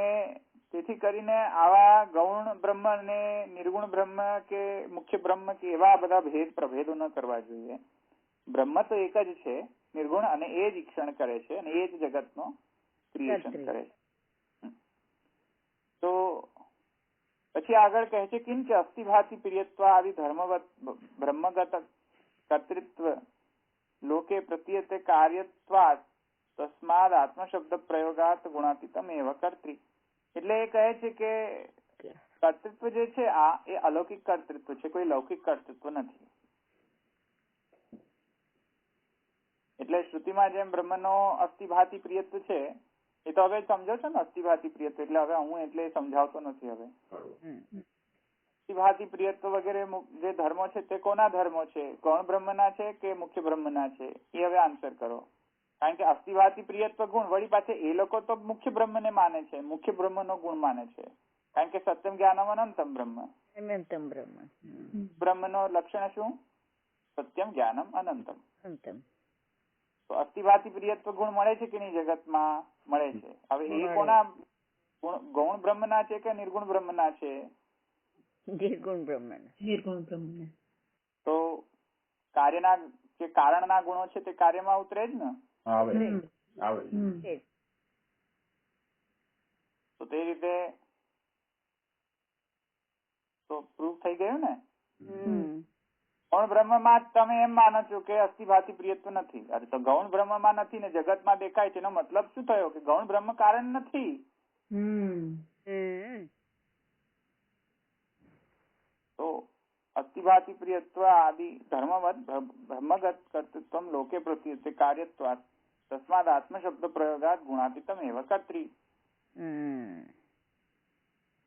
તેથી કરીને આવા ગૌણ બ્રહ્મ અને નિર્ગુણ બ્રહ્મ કે મુખ્ય બ્રહ્મ કે એવા બધા પ્રભેદો ન કરવા જોઈએ. બ્રહ્મ તો એક જ છે, નિર્ગુણ, અને એ જ ઈક્ષણ કરે છે, અને એ જ જગતનો ક્રિએશન કરે છે. તો પછી આગળ કહે છે કિંચ અસ્થિભાતિ પ્રિયત્વ આદિ ધર્મવત બ્રહ્મગત કર્તૃત્વ લોકે પ્રતીયતે કાર્યત્વાત તસ્માદ આત્મશબ્દ પ્રયોગાત ગુણાતીતમ એવ કર્તૃ. એટલે એ કહે છે કે કર્તૃત્વ જે છે આ એ અલૌકિક કર્તૃત્વ છે, કોઈ લૌકિક કર્તૃત્વ નથી. એટલે શ્રુતિમાં જેમ બ્રહ્મનો અસ્થિભાતિ પ્રિયત્વ છે, એ તો હવે સમજો છો ને, અસ્થિભાતિ પ્રિયત્વ એટલે હવે હું એટલે સમજાવતો નથી. હવે અસ્થિભાતિ પ્રિયત્વ વગેરે જે ધર્મો છે તે કોના ધર્મો છે, ગૌણ બ્રહ્મના છે કે મુખ્ય બ્રહ્મના છે, એ હવે આન્સર કરો. કારણ કે અસ્થિભાતિ પ્રિયત્વ ગુણ વળી પાછે એ લોકો તો મુખ્ય બ્રહ્મને માને છે, મુખ્ય બ્રહ્મનો ગુણ માને છે, કારણ કે સત્યમ જ્ઞાનમ અનંતમ બ્રહ્મ. બ્રહ્મનો લક્ષણ શું? સત્યમ જ્ઞાનમ અનંતમ. તો અસ્થિભાતિ પ્રિયત્વ ગુણ મળે છે કે નહીં જગતમાં? મળે છે. હવે એ કોના ગૌણ બ્રહ્મના છે કે નિર્ગુણ બ્રહ્મના છે? નિર્ગુણ બ્રહ્મના. તો કાર્યના જે કારણના ગુણો છે તે કાર્યમાં ઉતરે જ ને? આવે. તો તે રીતે તો પ્રૂફ થઈ ગયું ને. ગૌણ બ્રહ્મમાં તમે એમ માનો છો કે અસ્થિભાતિ પ્રિયત્વ નથી. અરે તો ગૌણ બ્રહ્મમાં નથી ને જગતમાં દેખાય છે, એનો મતલબ શું થયો કે ગૌણ બ્રહ્મ કારણ નથી. તો અસ્થિભાતિ પ્રિયત્વ આદિ ધર્મવત બ્રહ્મગત કર્તૃત્વ લોકે પ્રતીયતે કાર્યત્વાત તસ્માદ આત્મશબ્દ પ્રયોગાત ગુણાતીતમ એવ કર્તૃ.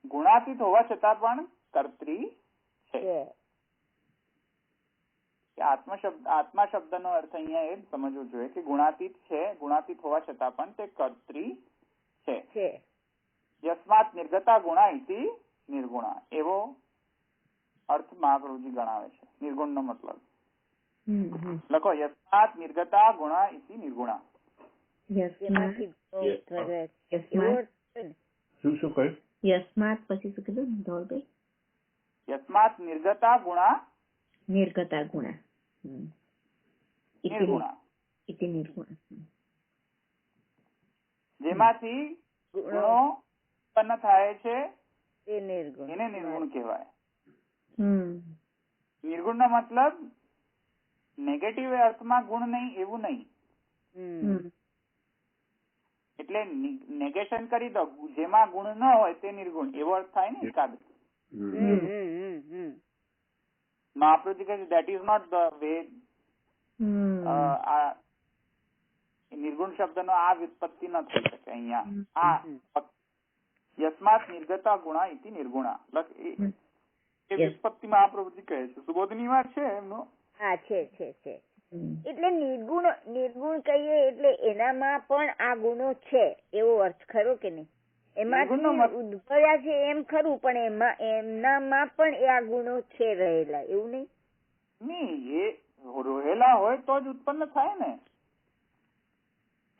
ગુણાતીત હોવા છતાં પણ કર્તૃ છે. આત્મા શબ્દનો અર્થ અહીંયા એ સમજવો જોઈએ કે ગુણાતીત છે, ગુણાતીત હોવા છતાં પણ તે કર્તૃ છે. યસ્માત નિર્ગતા ગુણા ઇતિ નિર્ગુણા, એવો અર્થ મહાપ્રભુજી ગણાવે છે. નિર્ગુણ નો મતલબ લખો, યસ્માત નિર્ગતા ગુણા ઇતિ નિર્ગુણા. શું કહ્યું? યસ્માત પછી શું કીધું ધોળભાઈ? યસ્માત નિર્ગતા ગુણા નિર્ગુણા ઇતિ નિર્ગુણા. જેમાંથી ગુણો ઉત્પન્ન થાય છે એને નિર્ગુણ કહેવાય. નિર્ગુણ નો મતલબ નેગેટિવ અર્થમાં ગુણ નહીં એવું નહીં, હમ. એટલે નેગેશન કરી દો, જેમાં ગુણ ન હોય તે નિર્ગુણ, એવો અર્થ થાય ને એકાદ. મહાપ્રભુજી કહે છે that is not the way. આ નિર્ગુણ શબ્દનો આ વ્યુત્પત્તિ ન થઈ શકે અહીંયા. આ યસ્માત નિર્ગતા ગુણા ઇતિ નિર્ગુણા એ વ્યુત્પત્તિ મહાપ્રભુજી કહે છે. સુબોધનીમાં છે એમનો. હા, છે. એટલે નિર્ગુણ કહીએ એટલે એનામાં પણ આ ગુણો છે એવો અર્થ ખરો કે નહીં? એમાંથી ઉદ્ભવ્યા છે એમ ખરું, પણ એમનામાં પણ આ ગુણો છે રહેલા, એવું નહીં? એ રહેલા હોય તો જ ઉત્પન્ન થાય ને.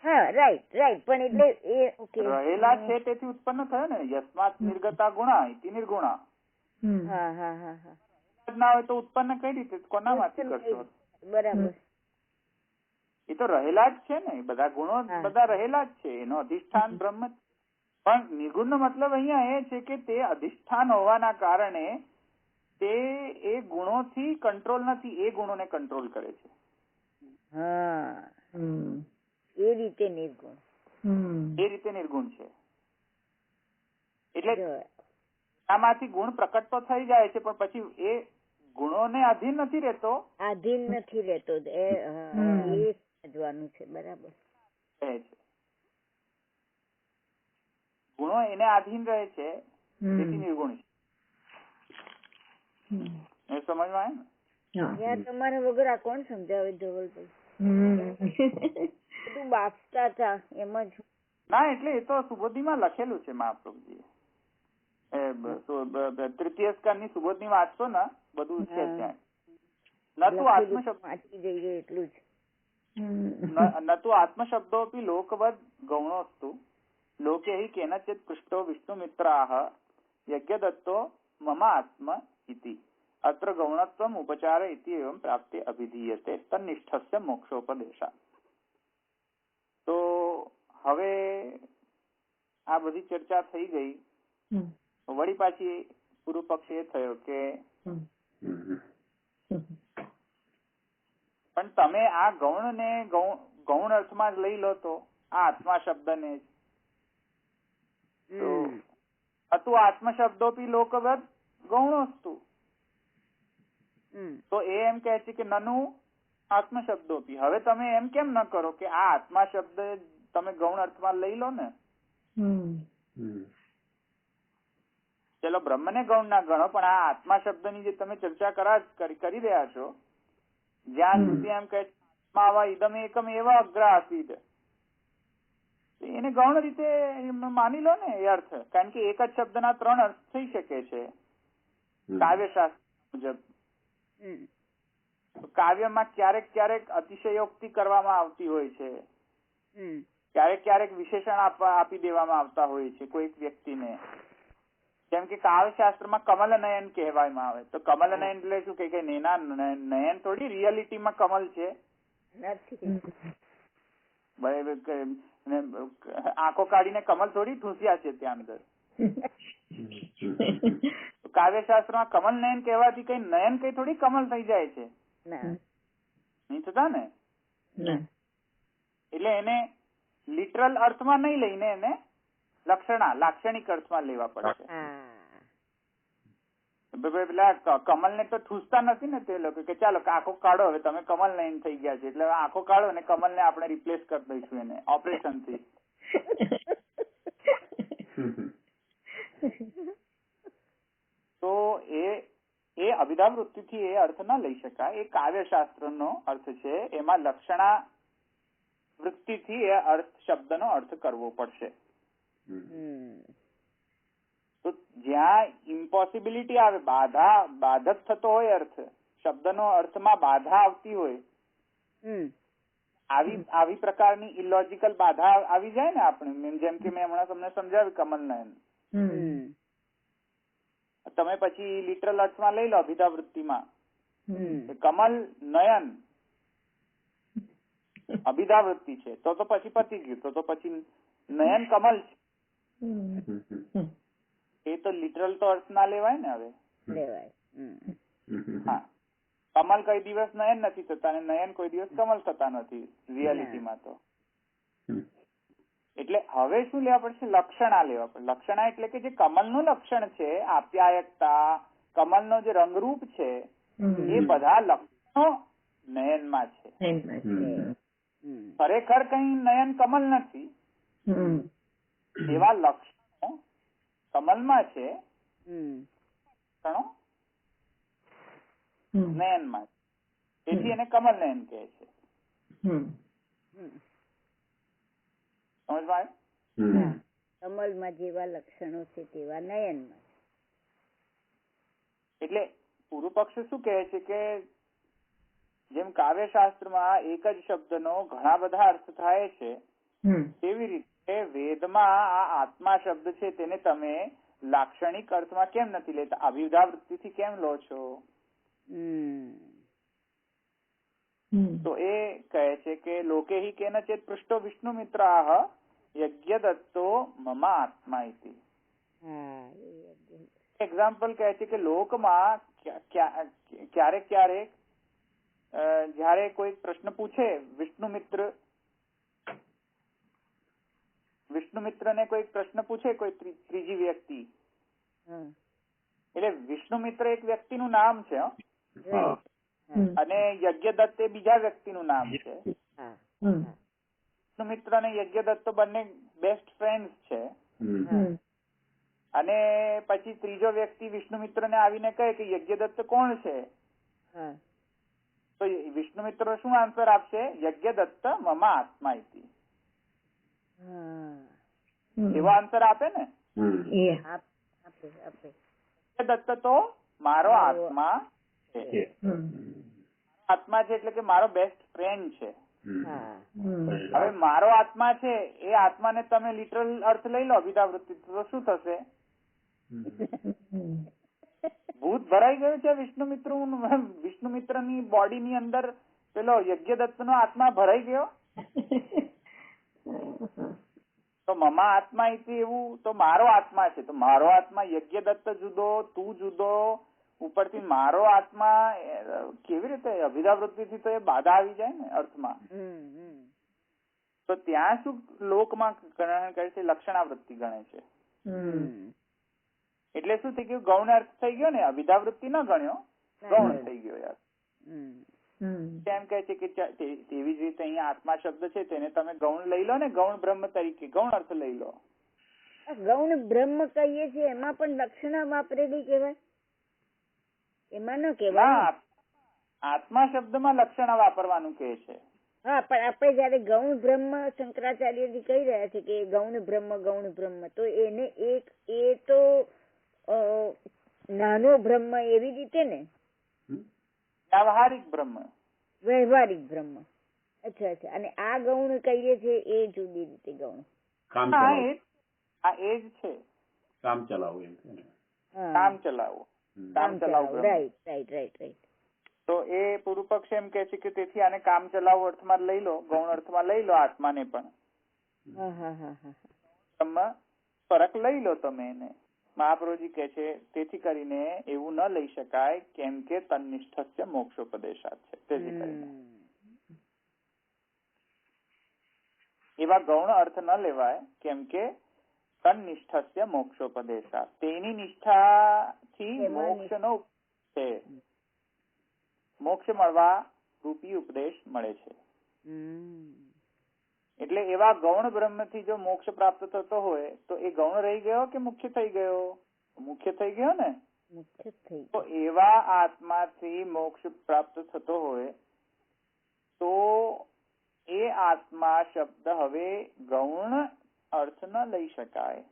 હા, રાઈટ. પણ એટલે એ ઓકે, રહેલા છે તેથી ઉત્પન્ન થયો ને. યસ્માત નિર્ગતા ગુણા ઇતિ નિર્ગુણા. હા. ના હોય તો ઉત્પન્ન કઈ રીતે, કોનામાંથી કરશો? બરાબર. એ તો રહેલા જ છે ને, બધા ગુણો બધા રહેલા જ છે. એનો અધિષ્ઠાન બ્રહ્મ. પણ નિર્ગુણ નો મતલબ અહીંયા એ છે કે તે અધિષ્ઠાન હોવાના કારણે તે એ ગુણોથી કંટ્રોલ નથી, એ ગુણોને કંટ્રોલ કરે છે. હા, એ રીતે નિર્ગુણ છે. એટલે આમાંથી ગુણ પ્રકટ તો થઈ જાય છે, પણ પછી એ ગુણોને આધીન નથી રહેતો. એ સમજવાનું છે. બરાબર. ગુણો એને આધીન રહે છે, તેથી નિર્ગુણ છે. એ સમજમાં આવે ને? તમારા વગર આ કોણ સમજાવે ધવલભાઈ? બધું બાફતા હતા એમ જ. ના, એટલે એ તો સુબોધીમાં લખેલું છે મહાપ્રભુજી. તૃતીય સ્કંદની સુબોધની વાંચશો ને, બધું છે ત્યાં. નતું આત્મશબ્દ વાંચી જઈએ એટલું જ. નતું આત્મશબ્દોપી લોકવદ ગૌણોસ્તુ લોકે હિ કેનચિત પૃષ્ટો વિષ્ણુમિત્રાહ યજ્ઞદત્તો મમ આત્મ ઇતિ અત્ર ગૌણત્વમ ઉપચાર ઇતિ એવં પ્રાપ્તે અભિધીયતે તન્નિષ્ઠસ્ય મોક્ષોપદેશા. તો હવે આ બધી ચર્ચા થઈ ગઈ. વળી પાછી પૂર્વ પક્ષ એ થયો કે પણ તમે આ ગૌણ ને ગૌણ અર્થમાં જ લઈ લો તો આ આત્મા શબ્દ ને હતું આત્મશબ્દોપી લોકવદ ગૌણોસ્તુ. તો એ એમ કહે છે કે નનુ આત્મશબ્દોપી. હવે તમે એમ કેમ ન કરો કે આ આત્મા શબ્દ તમે ગૌણ અર્થમાં લઈ લો ને? ચલો બ્રહ્મને ગૌણ ના ગણો, પણ આ આત્મા શબ્દની જે તમે ચર્ચા કરી રહ્યા છો, જ્યાં સુધી એમ કહે ઇદમ એકમ એવા અગ્ર આસીદ, એને ગૌણ રીતે માની લો ને એ અર્થ. કારણ કે એક જ શબ્દના 3 અર્થ થઈ શકે છે કાવ્યશાસ્ત્ર મુજબ. કાવ્યમાં ક્યારેક અતિશયોક્તિ કરવામાં આવતી હોય છે, ક્યારેક વિશેષણ આપી દેવામાં આવતા હોય છે કોઈક વ્યક્તિને. જેમ કે કાવ્યશાસ્ત્રમાં કમલ નયન કહેવામાં આવે, તો કમલ નયન એટલે શું કે નયન થોડી રિયાલિટીમાં કમલ છે. આંખો કાઢીને કમલ થોડી ઠૂંસ્યા છે ત્યાં અંદર. કાવ્યશાસ્ત્રમાં કમલ નયન કહેવાથી કઈ નયન કઈ થોડી કમલ થઈ જાય છે, નહીં થતા ને? એટલે એને લિટરલ અર્થમાં નહીં લઈને એને લાક્ષણિક અર્થમાં લેવા પડશે. પેલા કમલ ને તો ઠૂસતા નથી ને તે લોકો કે ચાલો આંખો કાઢો, હવે તમે કમલ નયન થઈ ગયા છે એટલે આંખો કાઢો ને કમલ ને આપણે રિપ્લેસ કરી દઈશું એને ઓપરેશન થી. તો એ અભિધાવૃત્તિથી એ અર્થ ના લઈ શકાય. એ કાવ્યશાસ્ત્ર નો અર્થ છે, એમાં લક્ષણા વૃત્તિથી એ અર્થ શબ્દનો અર્થ કરવો પડશે. તો જ્યાં ઇમ્પોસિબિલિટી આવે, બાધક થતો હોય અર્થ, શબ્દનો અર્થમાં બાધા આવતી હોય, આવી પ્રકારની ઇલોજિકલ બાધા આવી જાય ને આપણે, જેમ કે મેં હમણાં તમને સમજાવ્યું કમલ નયન, તમે પછી લિટરલ અર્થમાં લઈ લો અભિધાવૃત્તિમાં કમલ નયન અભિધાવૃત્તિ છે, તો પછી પતી ગયું. તો પછી નયન કમલ છે, એ તો લિટરલ તો અર્થ ના લેવાય ને હવે. હા, કમલ કોઈ દિવસ નયન નથી થતા અને નયન કોઈ દિવસ કમલ થતા નથી રિયાલિટીમાં તો. એટલે હવે શું લેવા પડશે? લક્ષણા લેવા પડે. લક્ષણા એટલે કે જે કમલનું લક્ષણ છે, આપ્યાયકતા, કમલનો જે રંગરૂપ છે, એ બધા લક્ષણો નયનમાં છે. ખરેખર કઈ નયન કમલ નથી, એવા લક્ષણો કમલમાં છે, લક્ષણો નયનમાં છે. તેથી એને કમલ નયન કહે છે. સમજમાં આવ્યું? કમલમાં જેવા લક્ષણો છે તેવા નયનમાં. એટલે પૂર્વ પક્ષ શું કહે છે કે જેમ કાવ્યશાસ્ત્રમાં એક જ શબ્દનો ઘણા બધા અર્થ થાય છે, તેવી રીતે વેદમાં આ આત્મા શબ્દ છે તેને તમે લાક્ષણિક અર્થમાં કેમ નથી લેતા? અભિધા વૃત્તિથી કેમ લો છો? તો એ કહે છે કે લોકે હિ કેનચિત પૃષ્ટો વિષ્ણુ મિત્રાહ યજ્ઞદત્તો મમ આત્મા ઇતિ. એક્ઝામ્પલ કહે છે કે લોકમાં ક્યારેક ક્યારેક જયારે કોઈ પ્રશ્ન પૂછે, વિષ્ણુ મિત્રને કોઈ પ્રશ્ન પૂછે કોઈ ત્રીજી વ્યક્તિ, એટલે વિષ્ણુ મિત્ર એક વ્યક્તિનું નામ છે અને યજ્ઞદત્ત એ બીજા વ્યક્તિનું નામ છે. વિષ્ણુ મિત્ર અને યજ્ઞદત્ત તો બંને બેસ્ટ ફ્રેન્ડ છે. અને પછી ત્રીજો વ્યક્તિ વિષ્ણુ મિત્ર ને આવીને કહે કે યજ્ઞદત્ત કોણ છે? તો વિષ્ણુ મિત્ર શું આન્સર આપશે? યજ્ઞદત્ત મમ આત્મા ઇતિ. એવો આન્સર આપે ને. યજ્ઞદત્ત તો મારો આત્મા છે. આત્મા છે એટલે કે મારો બેસ્ટ ફ્રેન્ડ છે. હવે મારો આત્મા છે એ આત્માને તમે લિટરલ અર્થ લઈ લો અભિધાવૃત્તિ, તો શું થશે? ભૂત ભરાઈ ગયું છે વિષ્ણુ મિત્ર ની બોડી ની અંદર, પેલો યજ્ઞદત્ત નો આત્મા ભરાઈ ગયો. તો મમા આત્મા ઇતિ એવું તો મારો આત્મા છે. તો મારો આત્મા યજ્ઞદત્ત જુદો, તું જુદો, ઉપરથી મારો આત્મા કેવી રીતે? અભિધાવૃત્તિથી તો એ બાધા આવી જાય ને અર્થમાં. તો ત્યાં શું લોકમાં ગ્રહણ કરે છે? લક્ષણાવૃત્તિ ગણે છે. એટલે શું થઈ ગયું? ગૌણ અર્થ થઈ ગયો ને. અભિધાવૃત્તિ ન ગણ્યો, ગૌણ થઈ ગયો યાર. એમ કહે છે કે તેવી જ રીતે અહીંયા આત્મા શબ્દ છે તેને તમે ગૌણ લઈ લો ને, ગૌણ બ્રહ્મ તરીકે ગૌણ અર્થ લઈ લો. ગૌણ બ્રહ્મ કહીએ છીએ એમાં પણ લક્ષણા વાપરેલી કહેવાય? એમાં ન કહેવાય. આત્મા શબ્દમાં લક્ષણા વાપરવાનું કહે છે. હા, પણ આપણે જયારે ગૌણ બ્રહ્મ શંકરાચાર્યજી કહી રહ્યા છે કે ગૌણ બ્રહ્મ, તો એને એ તો નાનો બ્રહ્મ એવી રીતે ને, વ્યવહારિક બ્રહ્મ. અચ્છા. અને આ ગૌણ કહીએ છીએ એ જુદી રીતે ગૌણ. આ એ જ છે. કામ ચલાવવું. રાઈટ. તો એ પૂર્વ પક્ષ એમ કે છે કે તેથી આને કામ ચલાવો અર્થમાં લઈ લો, ગૌણ અર્થમાં લઈ લો આત્માને પણ. ફરક લઈ લો તમે એને. મહાપ્રભુજી કહે છે તેથી કરીને એવું ન લઈ શકાય કેમ કે તન્નિષ્ઠસ્ય મોક્ષોપદેશાત છે. તેથી કરીને એવા ગૌણ અર્થ ન લેવાય કેમ કે તન્નિષ્ઠસ્ય મોક્ષોપદેશાત, તેની નિષ્ઠાથી મોક્ષનો છે, મોક્ષ મળવા રૂપી ઉપદેશ મળે છે. એટલે એવા ગૌણ બ્રહ્મથી જો મોક્ષ પ્રાપ્ત થતો હોય તો એ ગૌણ રહી ગયો કે મુખ્ય થઈ ગયો? મુખ્ય થઈ ગયો ને. તો એવા આત્માથી મોક્ષ પ્રાપ્ત થતો હોય તો એ આત્મા શબ્દ હવે ગૌણ અર્થ ન લઈ શકાય.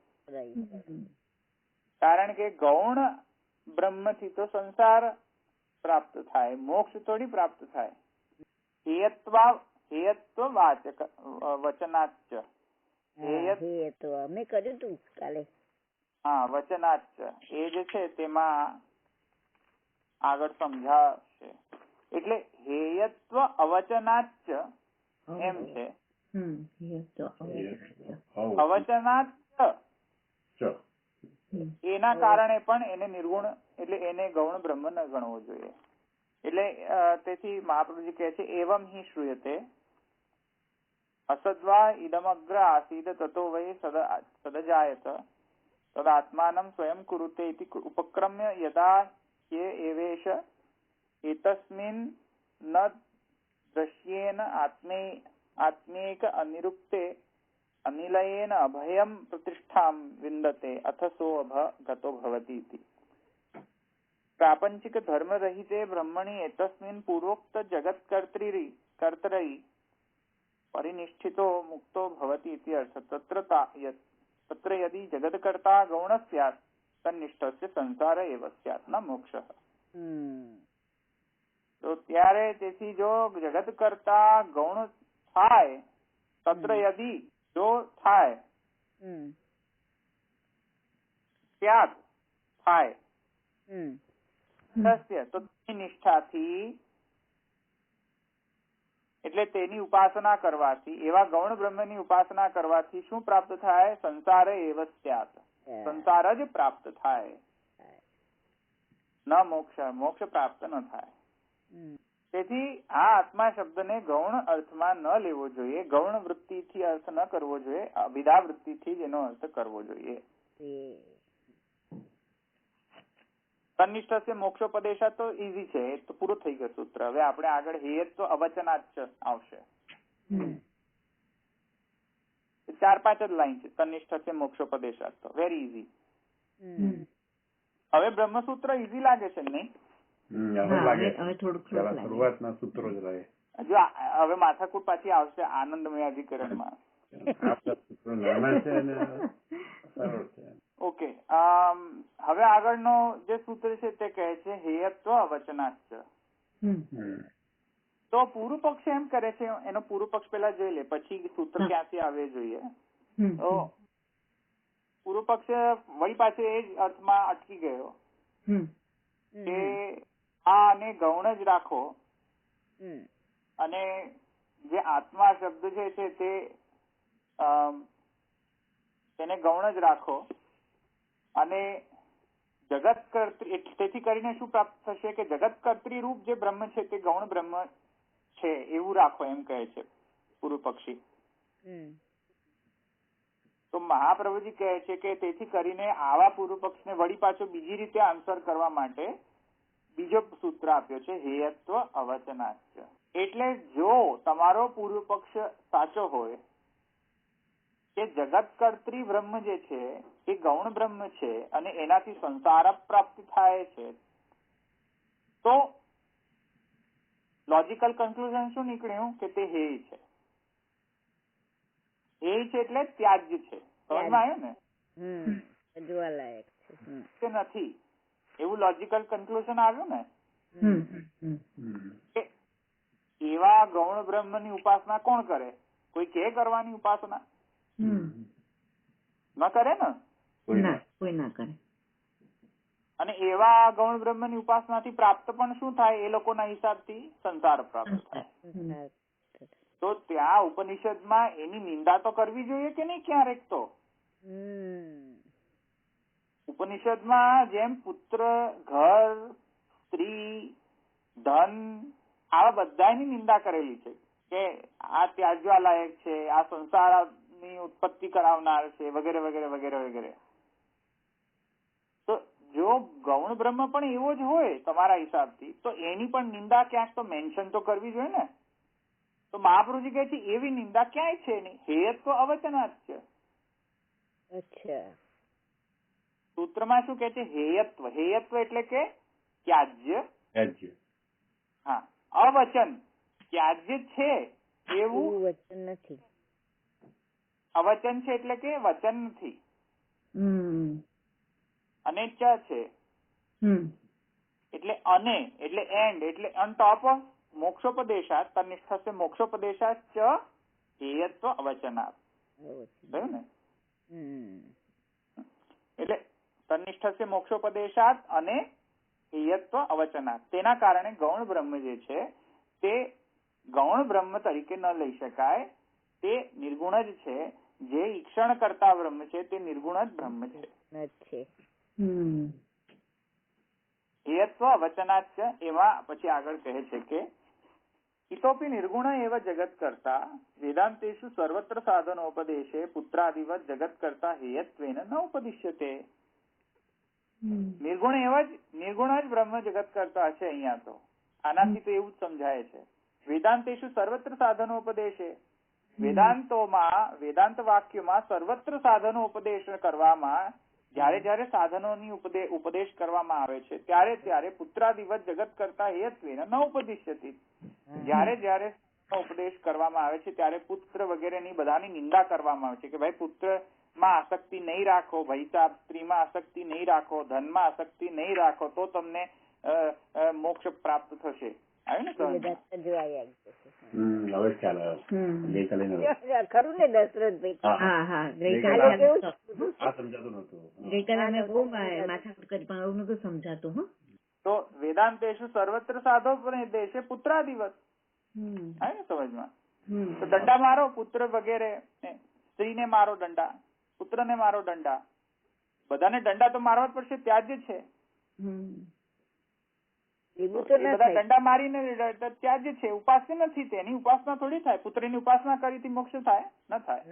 કારણ કે ગૌણ બ્રહ્મથી તો સંસાર પ્રાપ્ત થાય, મોક્ષ થોડી પ્રાપ્ત થાય. હેયત્વ વાચક વચનાચ્ચ. મેં કર્યું તું કાલે. હા, વચનાચ્ચ એ જે છે તેમાં આગળ સમજાશે. એટલે હેયત્વ અવચનાચ્ચ એમ છે. અવચનાચ્ચ એના કારણે પણ એને નિર્ગુણ એટલે એને ગૌણ બ્રહ્મ ન ગણવો જોઈએ. એટલે તેથી મહાપ્રભુજી કહે છે એવમ હિ શ્રૂયતે અસદ્વા ઇદમગ્ર આસીદ તતો વૈ સદજાયત તદાત્માનં સ્વયં કુરુતે ઇતિ ઉપક્રમ્ય યદા હ્ય એવેશ એતસ્મિન ન દ્રશ્યેન આત્મેક અનિરુક્તે અનિલયેન અભયમ પ્રતિષ્ઠામ વિંદતે અથ સો ગતો ભવતિ ઇતિ प्रापंचिक धर्म रहिते ब्रह्मणि एतस्मिन् पूर्वोक्त जगत कर्तरि परिनिष्ठितो मुक्तो भवति इति अर्थ तत्र यदि जगत्कर्ता गौण स्यात् तन्निष्ठस्य संसार एव स्यात् न मोक्षः। तो त्यारे તેથી જો જગતકર્તા ગૌણ થાય તત્ર યદિ જો થાય સ્યાत् થાય તો નિષ્ઠાથી એટલે તેની ઉપાસના કરવાથી એવા ગૌણ બ્રહ્મની ઉપાસના કરવાથી શું પ્રાપ્ત થાય? સંસાર એવ સ્યાત, સંસાર જ પ્રાપ્ત થાય, ન મોક્ષ, મોક્ષ પ્રાપ્ત ન થાય. તેથી આ આત્મા શબ્દને ગૌણ અર્થમાં ન લેવો જોઈએ, ગૌણ વૃત્તિથી અર્થ ન કરવો જોઈએ, અભિધા વૃત્તિથી જ એનો અર્થ કરવો જોઈએ. તન્નિષ્ઠ મોક્ષોપદેશા તો ઈઝી છે, એ તો પૂરું થઈ ગયું સૂત્ર. હવે આપણે આગળ હેયત્વ અવચનાચ આવશે. 4-5 જ લાઈન છે. તન્નિષ્ઠ મોક્ષોપદેશા તો વેરી ઈઝી. હવે બ્રહ્મસૂત્ર ઈઝી લાગે છે નહીં? શરૂઆતના સૂત્રો જ રહે. જો હવે માથાકૂટ પાછી આવશે આનંદમય અધિકરણમાં. ઓકે, હવે આગળનો જે સૂત્ર છે તે કહે છે હેયત્વ અવચનાચ. તો પૂર્વ પક્ષ એમ કરે છે, એનો પૂર્વ પક્ષ પેલા જોઈ લે, પછી સૂત્ર ક્યાંથી આવે જોઈએ. તો પૂર્વ પક્ષ વળી પાછો એ જ અર્થમાં અટકી ગયો કે આ અને ગૌણ જ રાખો, અને જે આત્મા શબ્દ છે તે તેને ગૌણ જ રાખો, અને જગત કર્ત્રી, તેથી કરીને શું પ્રાપ્ત થશે કે જગત કર્ત્રી રૂપ જે બ્રહ્મ છે તે ગૌણ બ્રહ્મ છે એવું રાખો, એમ કહે છે પૂર્વ પક્ષી. તો મહાપ્રભુજી કહે છે કે તેથી કરીને આવા પૂર્વ પક્ષને વળી પાછો બીજી રીતે આન્સર કરવા માટે બીજો સૂત્ર આપ્યો છે હેયત્વ અવચનાચ. એટલે જો તમારો પૂર્વ પક્ષ સાચો હોય કે જગત કર્ત્રી બ્રહ્મ જે છે એ ગૌણ બ્રહ્મ છે અને એનાથી સંસાર પ્રાપ્તિ થાય છે, તો લોજિકલ કન્ક્લુઝન શું નીકળ્યું કે તે હેય છે. હેય છે એટલે ત્યાજ્ય છે. સમજમાં આવ્યું ને? તે નથી એવું લોજિકલ કન્ક્લુઝન આવ્યું ને? એવા ગૌણ બ્રહ્મ ની ઉપાસના કોણ કરે? કોઈ કે કરવાની ઉપાસના ન કરે ને? કોઈ ના કરે. અને એવા ગૌણ બ્રહ્મ ની ઉપાસનાથી પ્રાપ્ત પણ શું થાય? એ લોકોના હિસાબથી સંસાર પ્રાપ્ત થાય. તો ત્યાં ઉપનિષદમાં એની નિંદા તો કરવી જોઈએ કે નહીં ક્યારેક? તો ઉપનિષદમાં જેમ પુત્ર, ઘર, સ્ત્રી, ધન આવા બધાની નિંદા કરેલી છે કે આ ત્યાજવા લાયક છે, આ સંસારની ઉત્પત્તિ કરાવનાર છે, વગેરે વગેરે વગેરે વગેરે. તો જો ગૌણ બ્રહ્મ પણ એવો જ હોય તમારા હિસાબથી, તો એની પણ નિંદા ક્યાંક તો મેન્શન તો કરવી જોઈએ ને. તો મહાપ્રભુજી કહે છે એવી નિંદા ક્યાંય છે નહીં, હેયત્વ અવચનાચ છે. અચ્છા, સૂત્રમાં શું કે છે? હેયત્વ. હેયત્વ એટલે કે ત્યાજ્ય. હા, અવચન ત્યાજ્ય છે એવું વચન નથી. અવચન છે એટલે કે વચન નથી. અને ચ છે એટલે અને, એટલે એન્ડ, એટલે ઓન ટોપ ઓફ મોક્ષોપદેશાત તન્નિષ્ઠ મોક્ષોપદેશાત ચ હેયત્વ અવચનાત. થયું ને? એટલે તન્નિષ્ઠ મોક્ષોપદેશાત અને હેયત્વ અવચનાત. તેના કારણે ગૌણ બ્રહ્મ જે છે તે ગૌણ બ્રહ્મ તરીકે ન લઈ શકાય, તે નિર્ગુણ જ છે. જે ઈક્ષણ કરતા બ્રહ્મ છે તે નિર્ગુણ જ બ્રહ્મ છે. હેયત્વ અવચનાચ્ચ એમાં પછી આગળ કહે છે કે ઇતોપી નિર્ગુણ એવ જગત કરતા વેદાંતેષુ સર્વત્ર સાધનોપદેશે પુત્રાદિવત જગત કરતા હેયત્વેન ન ઉપદિશ્યતે. નિર્ગુણ જ બ્રહ્મ જગત કરતા છે અહીંયા તો. આનાથી તો એવું જ સમજાય છે. વેદાંતેષુ સર્વત્ર સાધનોપદેશે, વેદાંતોમાં વેદાંત વાક્યમાં સર્વત્ર સાધનો ઉપદેશ કરવામાં જયારે સાધનોની ઉપદેશ કરવામાં આવે છે ત્યારે પુત્રાદિવત જગત કરતા હેયત્વેન ન ઉપદિશ્યતિ. જયારે ઉપદેશ કરવામાં આવે છે ત્યારે પુત્ર વગેરેની બધાની નિંદા કરવામાં આવે છે કે ભાઈ પુત્રમાં આસક્તિ નહીં રાખો, ભાઈ સાહેબ સ્ત્રીમાં આસક્તિ નહીં રાખો, ધનમાં આસક્તિ નહીં રાખો, તો તમને મોક્ષ પ્રાપ્ત થશે. ખરું ને દશરથભાઈ? સમજાતું. તો વેદાંતેષુ સર્વત્ર સાધો દેશે પુત્રાદિવત. સમજમાં? તો દંડા મારો પુત્ર વગેરે, સ્ત્રીને મારો દંડા, પુત્રને મારો દંડા, બધાને દંડા તો મારવા જ પડશે, ત્યાજ છે. બધા દંડા મારીને ત્યાજ છે, ઉપાસ્ય નથી. તેની ઉપાસના થોડી થાય. પુત્રની ઉપાસના કરીથી મોક્ષ થાય? ન થાય.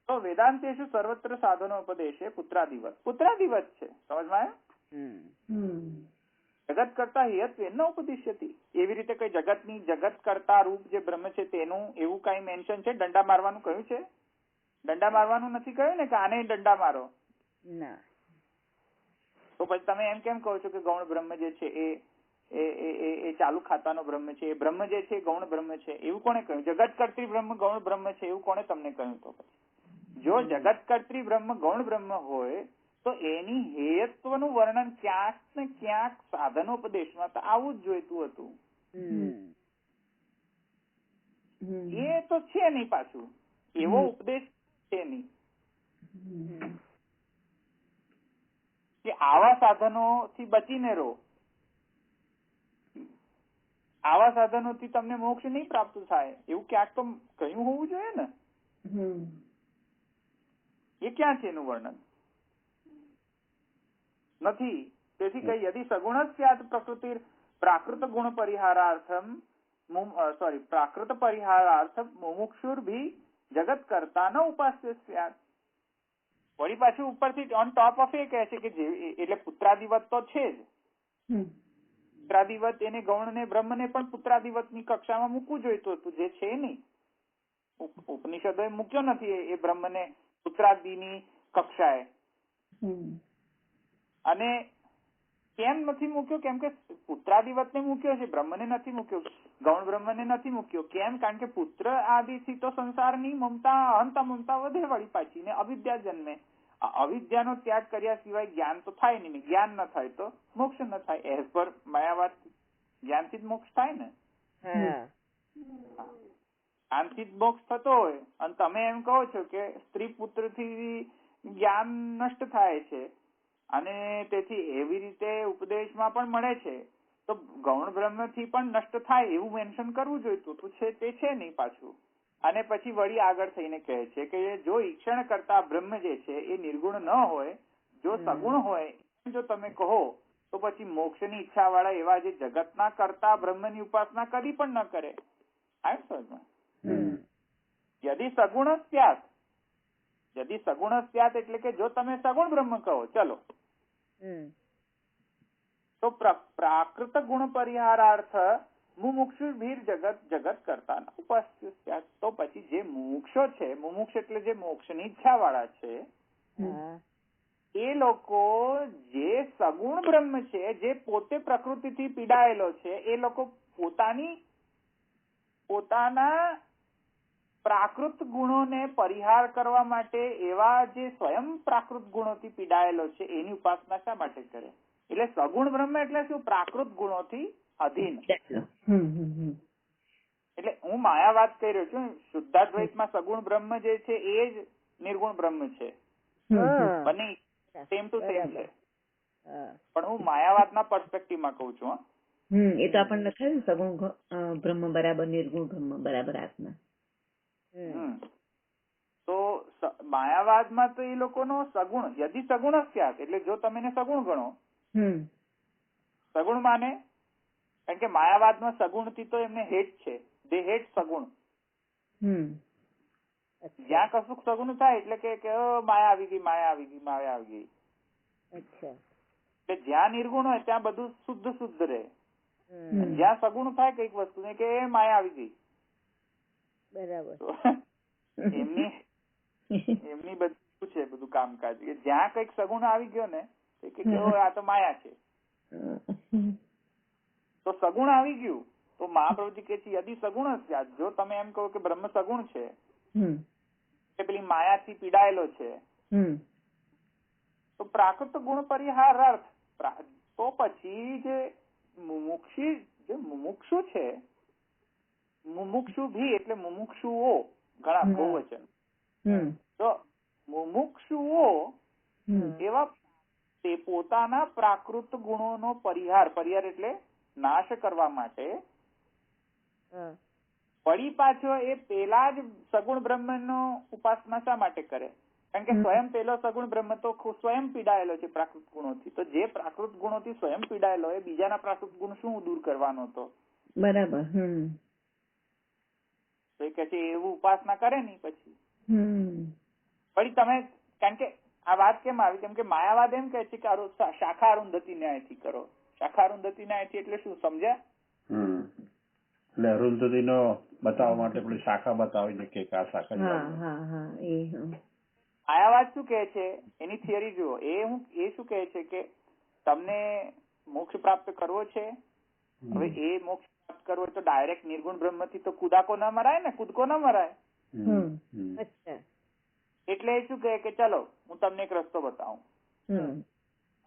તો વેદાંતેષુ સર્વત્ર સાધનો ઉપદેશે પુત્રાદિવત છે. સમજમાં આવ્યું? જગત કરતા હેયત્વેન ન ઉપદિશ્યતિ. એવી રીતે કઈ જગત કરતા રૂપ જે બ્રહ્મ છે તેનું એવું કઈ મેન્શન છે? દંડા મારવાનું કહ્યું છે? દંડા મારવાનું નથી કહ્યું ને કે આને દંડા મારો. તો પછી તમે એમ કેમ કહો છો કે ગૌણ બ્રહ્મ જે છે એ ચાલુ ખાતાનો બ્રહ્મ છે, એ બ્રહ્મ જે છે ગૌણ બ્રહ્મ છે? એવું કોને કહ્યું? જગત કરતી બ્રહ્મ ગૌણ બ્રહ્મ છે એવું કોને તમને કહ્યું? તો પછી જો જગત કરતી બ્રહ્મ ગૌણ બ્રહ્મ હોય તો એની હેયત્વનું વર્ણન ક્યાંક ને ક્યાંક સાધનોપદેશમાં તો આવું જ જોઈતું હતું. એ તો છે નહીં, પાછું એવો ઉપદેશ છે નહીં કે આવા સાધનોથી બચીને રહો, આવા સાધનોથી તમને મોક્ષ નહીં પ્રાપ્ત થાય, એવું ક્યાંક તો કહ્યું હોવું જોઈએ ને. એ ક્યાં છે એનું વર્ણન? નથી. તેથી કઈ યદિ સગુણ સ્યાત પ્રકૃતિ પ્રાકૃત ગુણ પરિહારાર્થમ પ્રાકૃત પરિહારાર્થમ મુમુક્ષુર્ભી જગત કરતા ન ઉપાસ્ય સ્યાત. વળી પાછું ઉપરથી ઓન ટોપ ઓફ એ કહે છે કે એટલે પુત્રાદિવત તો છે જ. પુત્રાદિવત એને ગૌણ ને બ્રહ્મ ને પણ પુત્રાદિવત ની કક્ષામાં મૂકવું જોઈતું હતું, જે છે નહીં. ઉપનિષદોએ મૂક્યો નથી એ બ્રહ્મ ને પુત્રાદિની કક્ષાએ. અને કેમ નથી મૂક્યો? કેમ કે પુત્રાદિવત ને મૂક્યો છે, બ્રહ્મ ને નથી મૂક્યો, ગૌણ બ્રહ્મ ને નથી મૂક્યો. કેમ? કારણ કે પુત્ર આદિથી તો સંસારની મમતા, અહંતા મમતા વધે વળી પાછી ને અવિદ્યા જન્મે. અવિદ્યાનો ત્યાગ કર્યા સિવાય જ્ઞાન તો થાય નહીં. જ્ઞાન ન થાય તો મોક્ષ ન થાય. એઝ પર માયાવાદ જ્ઞાનથી જ મોક્ષ થાય ને. જ્ઞાનથી જ મોક્ષ થતો હોય અને તમે એમ કહો છો કે સ્ત્રી પુત્ર થી જ્ઞાન નષ્ટ થાય છે અને તેથી એવી રીતે ઉપદેશમાં પણ મળે છે, તો ગૌણ બ્રહ્મ થી પણ નષ્ટ થાય એવું મેન્શન કરવું જોઈતું હતું. તે છે નહીં પાછું. અને પછી વળી આગળ થઈને કહે છે કે જો ઈક્ષણ કરતા બ્રહ્મ જે છે એ નિર્ગુણ ન હોય, જો સગુણ હોય, જો તમે કહો તો પછી મોક્ષની ઈચ્છા વાળા એવા જે જગતના કરતા બ્રહ્મની ઉપાસના કદી પણ ન કરે. આવ્યું સમજમાં? યદિ સગુણ સ્યાત એટલે કે જો તમે સગુણ બ્રહ્મ કહો ચલો, તો પ્રાકૃત ગુણ પરિહારાર્થ મુમુક્ષુર્ભીર જગત કરતા ઉપાસ્ય સ્યાત. તો પછી જે મુમુક્ષો છે, મુમુક્ષ એટલે જે મોક્ષની ઈચ્છા વાળા છે, એ લોકો જે સગુણ બ્રહ્મ છે, જે પોતે પ્રકૃતિથી પીડાયેલો છે, એ લોકો પોતાના પ્રાકૃત ગુણોને પરિહાર કરવા માટે એવા જે સ્વયં પ્રાકૃત ગુણોથી પીડાયેલો છે એની ઉપાસના શા માટે કરે? એટલે સગુણ બ્રહ્મ એટલે શું? પ્રાકૃત ગુણોથી અધીન. એટલે હું માયાવાદ કરી રહ્યો છું. શુદ્ધાદ્વૈતમાં સગુણ બ્રહ્મ જે છે એ જ નિર્ગુણ બ્રહ્મ છે. બંને સેમ ટુ સેમ છે. પણ હું માયાવાદના પર્સ્પેક્ટિવમાં કહું છું. એ તો આપણને લખાયું સગુણ બ્રહ્મ બરાબર નિર્ગુણ બ્રહ્મ બરાબર આત્મા. તો માયાવાદમાં તો એ લોકોનો સગુણ યદિ સગુણ સ્યાત એટલે જો તમે એને સગુણ ગણો સગુણ માને કારણ કે માયાવાદમાં સગુણથી તો એમને હેટ છે, દે હેટ સગુણ. જ્યાં કશુંક સગુણ થાય એટલે કે માયા આવી ગઈ, માયા આવી ગઈ, માયા આવી ગઈ. અચ્છા. એટલે જ્યાં નિર્ગુણ હોય ત્યાં બધું શુદ્ધ શુદ્ધ રહે. જ્યાં સગુણ થાય કઈક વસ્તુ ને કે માયા આવી ગઈ. બરાબર. એમની બધું છે બધું કામકાજ કે જ્યાં કઈક સગુણ આવી ગયો ને કે આ તો માયા છે. તો સગુણ આવી ગયું તો મહાપ્રભુજી કે છે યદિ સગુણ હશે, જો તમે એમ કહો કે બ્રહ્મ સગુણ છે કે પેલી માયાથી પીડાયેલો છે તો પ્રાકૃત ગુણ પરિહારાર્થ, તો પછી જે મુમુક્ષુ છે, મુમુક્ષુ ભી એટલે મુમુક્ષુઓ ઘણા બહુવચન, તો મુમુક્ષુઓ એવા તે પોતાના પ્રાકૃત ગુણોનો પરિહાર એટલે નાશ કરવા માટે વળી પાછો એ પેલા જ સગુણ બ્રહ્મનો ઉપાસના શા માટે કરે? કારણ કે સ્વયં પેલો સગુણ બ્રહ્મ તો સ્વયં પીડાયેલો છે પ્રાકૃત ગુણોથી. તો જે પ્રાકૃત ગુણોથી સ્વયં પીડાયેલો એ બીજાના પ્રાકૃત ગુણ શું દૂર કરવાનો હતો? બરાબર. તો એ કે છે એવું ઉપાસના કરે નહીં પછી. વળી તમે કારણ કે આ વાત કેમ આવી? કેમ કે માયાવાદ એમ કહે છે કે શાખા અરુંધતી ન્યાયથી કરો. શાખા અરુંધતી ન્યાયથી એટલે શું સમજ્યા? એટલે અરુંધતી નો બતાવવા માટે પેલી શાખા બતાવી દે કે આ શાખા. માયાવાદ શું કહે છે એની થિયરી જુઓ. એ શું કહે છે કે તમને મોક્ષ પ્રાપ્ત કરવો છે, હવે એ મોક્ષ પ્રાપ્ત કરવો તો ડાયરેક્ટ નિર્ગુણ બ્રહ્મ થી તો કૂદકો ન મરાય ને, કૂદકો ન મરાય. એટલે શું કહે કે ચલો હું તમને એક રસ્તો બતાવું.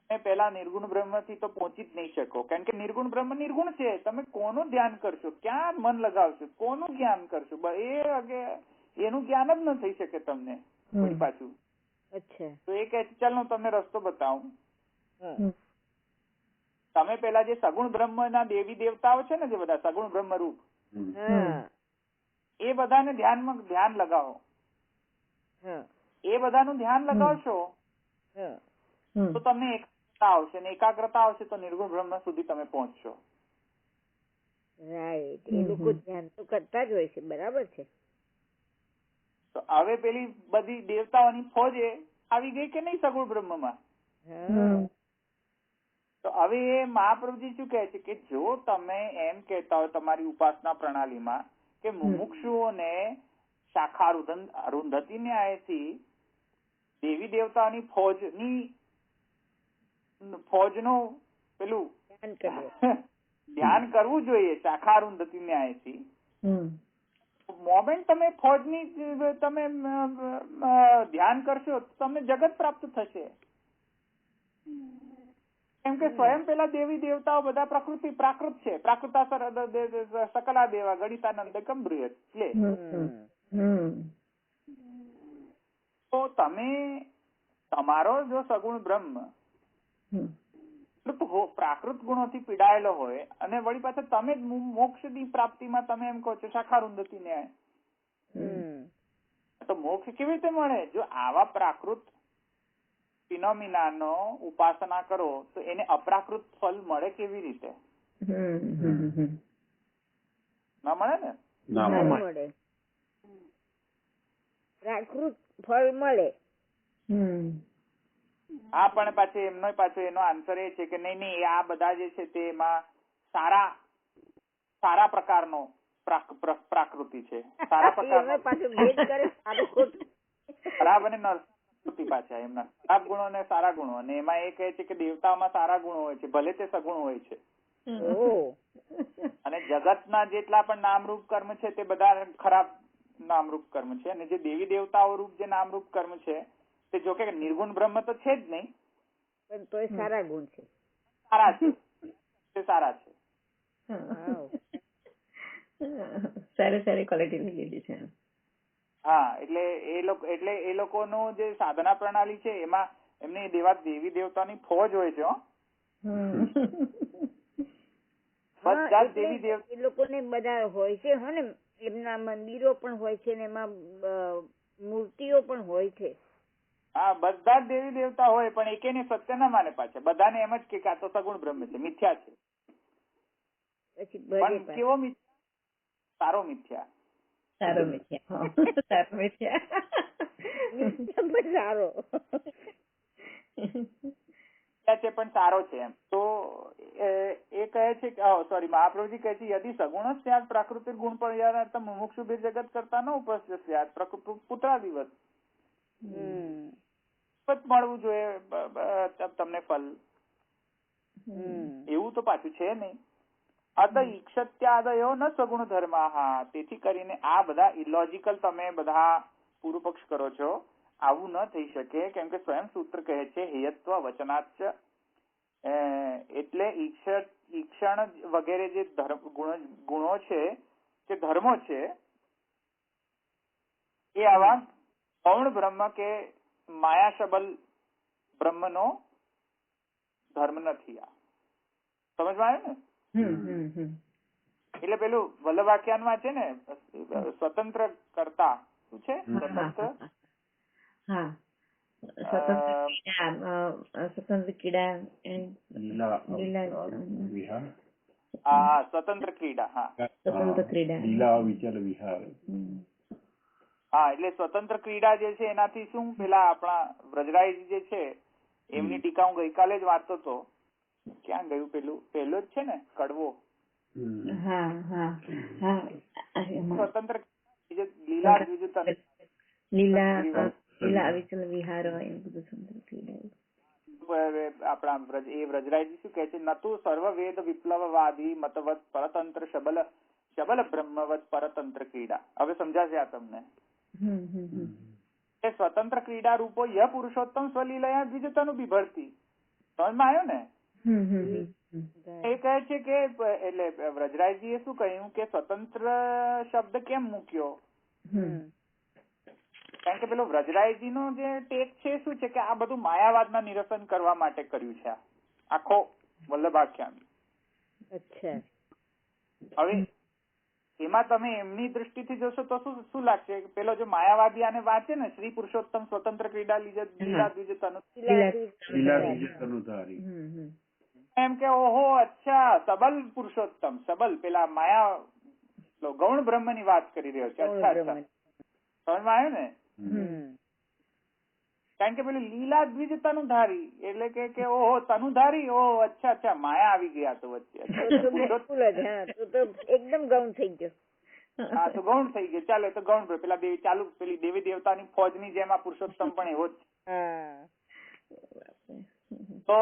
તમે પેલા નિર્ગુણ બ્રહ્મ થી તો પહોંચી જ નહીં શકો, કારણ કે નિર્ગુણ બ્રહ્મ નિર્ગુણ છે. તમે કોનું ધ્યાન કરશો, ક્યાં મન લગાવશો, કોનું જ્ઞાન કરશો? એનું જ્ઞાન જ ન થઈ શકે તમને પાછું. તો એ કહે છે ચાલ હું તમને રસ્તો બતાવું. તમે પેલા જે સગુણ બ્રહ્મ ના દેવી દેવતાઓ છે ને, જે બધા સગુણ બ્રહ્મ રૂપ, એ બધાને ધ્યાન લગાવો. એ બધાનું ધ્યાન લગાવશો તો તમને એકાગ્રતા આવશે, ને એકાગ્રતા આવશે તો નિર્ગુણ બ્રહ્મ સુધી તમે પહોંચશો. રાઈટ. એ લોકો ધ્યાન તો કરતા જ હોય છે. બરાબર છે. તો હવે પેલી બધી દેવતાઓની ફોજ આવી ગઈ કે નહીં સગુણ બ્રહ્મમાં? તો હવે એ મહાપ્રભુજી શું કહે છે કે જો તમે એમ કહેતા હોય તમારી ઉપાસના પ્રણાલીમાં કે મુમુક્ષુઓને શાખા અરુંધતી ન્યાયથી દેવી દેવતાઓની ફોજનું પેલું ધ્યાન કરવું જોઈએ શાખા અરુંધતી ન્યાયથી, મોમેન્ટ તમે ફોજની તમે ધ્યાન કરશો તો તમને જગત પ્રાપ્ત થશે. કેમ કે સ્વયં પેલા દેવી દેવતાઓ બધા પ્રાકૃત છે. પ્રાકૃતા સકલા દેવા ગણિતાનંદ ગંભીર. તો તમે તમારો જો સગુણ બ્રહ્મ પ્રાકૃત ગુણોથી પીડાયેલો હોય અને વળી પાછા તમે મોક્ષની પ્રાપ્તિમાં તમે એમ કહો છો શાખા અરુંધતી ન્યાય, તો મોક્ષ કેવી રીતે મળે? જો આવા પ્રાકૃત ફિનોમિનાનો ઉપાસના કરો તો એને અપ્રાકૃત ફળ મળે કેવી રીતે? ના મળે ને. મળે પ્રાકૃત ફળ મળે. હા, પણ પાછું એનો આન્સર એ છે કે નહીં આ બધા જે છે તેમાં સારા પ્રકારનો પ્રાકૃતિ છે. સારા પ્રકારનો ખરાબ અને નરસૃતિ પાછા એમના ખરાબ ગુણો અને સારા ગુણો. અને એમાં એ કહે છે કે દેવતાઓમાં સારા ગુણો હોય છે, ભલે તે સગુણ હોય છે. અને જગતના જેટલા પણ નામરૂપ કર્મ છે તે બધા ખરાબ નામરૂપ કર્મ છે. અને જે દેવી દેવતાઓ રૂપ જે નામરૂપ કર્મ છે તે જો કે નિર્ગુણ બ્રહ્મ તો છે જ નહીં, પણ તોય સારા ગુણ છે. સારા છે, તે સારા છે. સારી ક્વોલિટી લીધી છે. હા, એટલે એ લોકોનું જે સાધના પ્રણાલી છે એમાં એમની દેવી દેવતાની ફોજ હોય છે. એ લોકોને બધા હોય છે ને, એમના મંદિરો પણ હોય છે ને એમાં મૂર્તિઓ પણ હોય છે. હા, બધા જ દેવી દેવતા હોય પણ એકેને સત્ય ના માને પાછા. બધાને એમ જ કે આ તો સગુણ બ્રહ્મ છે, મિથ્યા છે. પછી પણ કેવો મિથ્યા? સારો મિથ્યા. સારો મિથ્યા. સારો મિથ્યા. સારો છે પણ સારો છે એમ. તો એ કહે છે કે સોરી, મહાપ્રભુજી કહે છે યદિ સગુણ સ્યાત પ્રાકૃતિક ગુણ પરિહારાર્થમ મુમુક્ષુભિર જગત કરતા ન ઉપસ્ય સ્યાત પુત્રાદિવત. મળવું જોઈએ તમને ફલ. એવું તો પાછું છે નહીં. અત ઈક્ષત્યાદયો ન સગુણ ધર્મા. તેથી કરીને આ બધા ઇલોજિકલ તમે બધા પૂર્વ પક્ષ કરો છો. આવું ન થઈ શકે, કેમ કે સ્વયં સૂત્ર કહે છે હેયત્વ વચનાચ. એટલે ઈક્ષણ વગેરે જે ગુણો છે, જે ધર્મો છે, એ આવા ગૌણ બ્રહ્મ કે માયા શબલ બ્રહ્મનો ધર્મ નથી. આ સમજમાં આવ્યું ને? એટલે પેલું વલ્લભાખ્યાનમાં છે ને, સ્વતંત્ર કરતા શું છે? સ્વતંત્ર ક્રીડા, સ્વતંત્ર ક્રીડા. હા, સ્વતંત્ર ક્રીડા, લીલા વિચાર વિહાર. હા, એટલે સ્વતંત્ર ક્રીડા જે છે એનાથી શું, પેલા આપણા વ્રજરાયજી જે છે એમની ટીકા હું ગઈકાલે જ વાંચતો હતો. ક્યાં ગયું પેલું? પેલો જ છે ને, કડવો. સ્વતંત્ર લીલા લીલા અવિચલ વિહાર, એવું બધું સ્વતંત્ર ક્રીડા. આપણા એ વ્રજરાયજી શું કહે છે? નતુ સર્વ વેદ વિપ્લવવાદી મતવત પરતંત્ર શબલ બ્રહ્મવત પરતંત્ર ક્રીડા. હવે સમજાશે આ તમને. સ્વતંત્ર ક્રીડા રૂપો ય પુરુષોત્તમ સ્વલીલયા દ્વિજતનું બિભરતી. સમજમાં આવ્યો ને? એ કહે છે કે એટલે વ્રજરાયજી એ શું કહ્યું કે સ્વતંત્ર શબ્દ કેમ મૂક્યો? કારણ કે પેલો વ્રજરાયજી નો જે ટેક છે શું છે કે આ બધું માયાવાદના નિરસન કરવા માટે કર્યું છે આખો વલ્લભાખ્યાન. હવે એમાં તમે એમની દ્રષ્ટિથી જોશો તો શું લાગશે? પેલો જો માયાવાદી આને વાંચે ને, શ્રી પુરુષોત્તમ સ્વતંત્ર ક્રીડા લીલા દ્વિજ એમ કે ઓહો અચ્છા, સબલ પુરુષોત્તમ, સબલ પેલા માયા ગૌણ બ્રહ્મ ની વાત કરી રહ્યો છે. અચ્છા અચ્છા, સમજમાં આવ્યું ને? કારણ કે પેલું લીલા દ્વિજ તનુધારી એટલે કે ઓહો તનુધારી, ઓહો અચ્છા અચ્છા, માયા આવી ગયા તો વચ્ચે. એકદમ ગૌણ થઈ ગયો. હા, તો ગૌણ થઈ ગયો. ચાલો, તો ગૌણ પેલા પેલી દેવી દેવતાની ફોજની જેમ આ પુરુષોત્તમ પણ એવો જ. તો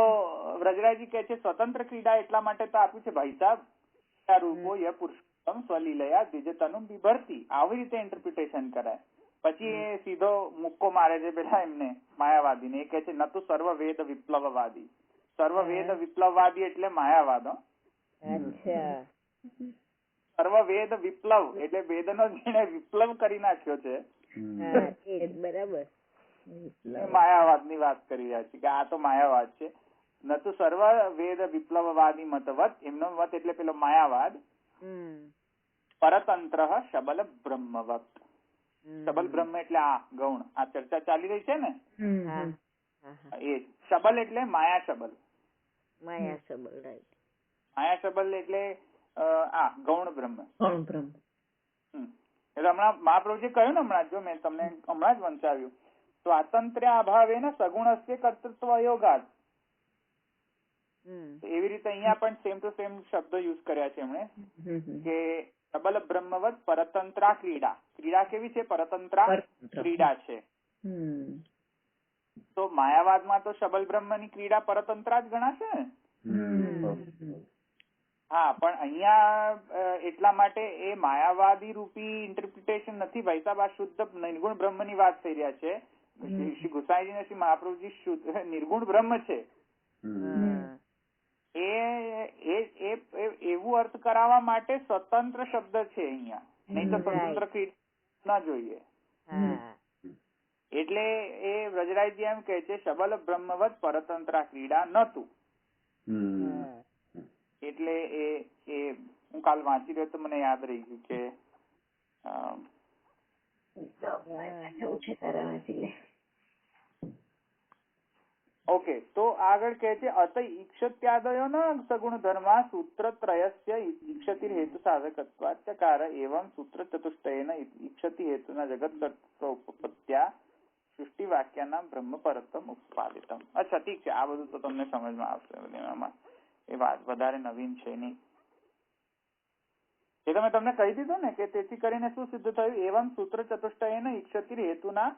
વ્રજરાયજી કહે છે સ્વતંત્ર ક્રીડા એટલા માટે તો આપ્યું છે ભાઈ સાહેબ, રૂપો ય પુરુષોત્તમ સ્વલીલયા દ્વિજતનું બિભરતી. આવી રીતે ઇન્ટરપ્રિટેશન કરાય. પછી એ સીધો મુક્કો મારે છે પેલા એમને માયાવાદીને. એ કહે છે નતું સર્વ વેદ વિપ્લવવાદી. સર્વ વેદ વિપ્લવવાદી એટલે માયાવાદ. સર્વ વેદ વિપ્લવ એટલે વેદનો જેને વિપ્લવ કરી નાખ્યો છે, બરાબર, માયાવાદ ની વાત કરી રહ્યા છે કે આ તો માયાવાદ છે. નતું સર્વ વેદ વિપ્લવવાદી મતવત, એમનો મત એટલે પેલો માયાવાદ. પરતંત્ર શબલ બ્રહ્મવત. શબલ બ્રહ્મ એટલે આ ગૌણ, આ ચર્ચા ચાલી રહી છે ને, એ શબલ એટલે માયા શબલ. માયા શબલ એટલે આ ગૌણ બ્રહ્મ. એટલે હમણાં મહાપ્રભુજી કહ્યું ને, હમણાં જો મેં તમને હમણાં જ વંચાવ્યું, સ્વાતંત્ર્ય અભાવે ને સગુણસ્ય કર્તૃત્વ યોગાત. એવી રીતે અહીંયા પણ સેમ ટુ સેમ શબ્દો યુઝ કર્યા છે એમણે કે સબલ બ્રહ્મવત પરતંત્રા ક્રીડા. ક્રીડા કેવી છે? પરતંત્રા ક્રીડા છે. તો માયાવાદમાં તો સબલ બ્રહ્મની ક્રીડા પરતંત્રા જ ગણાશે ને. હા, પણ અહીંયા એટલા માટે એ માયાવાદી રૂપી ઇન્ટરપ્રિટેશન નથી ભાઈ સાહેબ. આ શુદ્ધ નિર્ગુણ બ્રહ્મ ની વાત થઈ રહ્યા છે. શ્રી ગુસાઈજી ને શ્રી મહાપ્રભુજી શુદ્ધ નિર્ગુણ બ્રહ્મ છે. એ એવું અર્થ કરાવવા માટે સ્વતંત્ર શબ્દ છે અહીંયા, નહીં તો સ્વતંત્ર ક્રીડા ના જોઈએ. એટલે એ વ્રજરાયજી એમ કે છે શબલ બ્રહ્મવત પરતંત્રા ક્રીડા નતું. એટલે એ હું કાલ વાંચી રહ્યો તો મને યાદ રહી ગયું કે ઓકે, તો આગળ કહે છે અત ઈક્ષત્યાદયો ન સગુણ ધર્મા સૂત્રત્રયસ્ય ઈક્ષતિ હેતુ સાધકત્વાચકાર એવં સૂત્ર ચતુષ્ટયેન ઈક્ષતિ હેતુના જગત ઉપપત્યા સૃષ્ટિ વાક્યના બ્રહ્મ પરત્વમ ઉત્પાદિતમ. અચ્છા ઠીક છે, આ બધું તો તમને સમજમાં આવશે, એમાં એ વાત વધારે નવીન છે નહીં. એ તો મેં તમને કહી દીધું ને કે તેથી કરીને શું સિદ્ધ થયું, એવં સૂત્ર ચતુષ્ટયેન ઈક્ષતિ હેતુના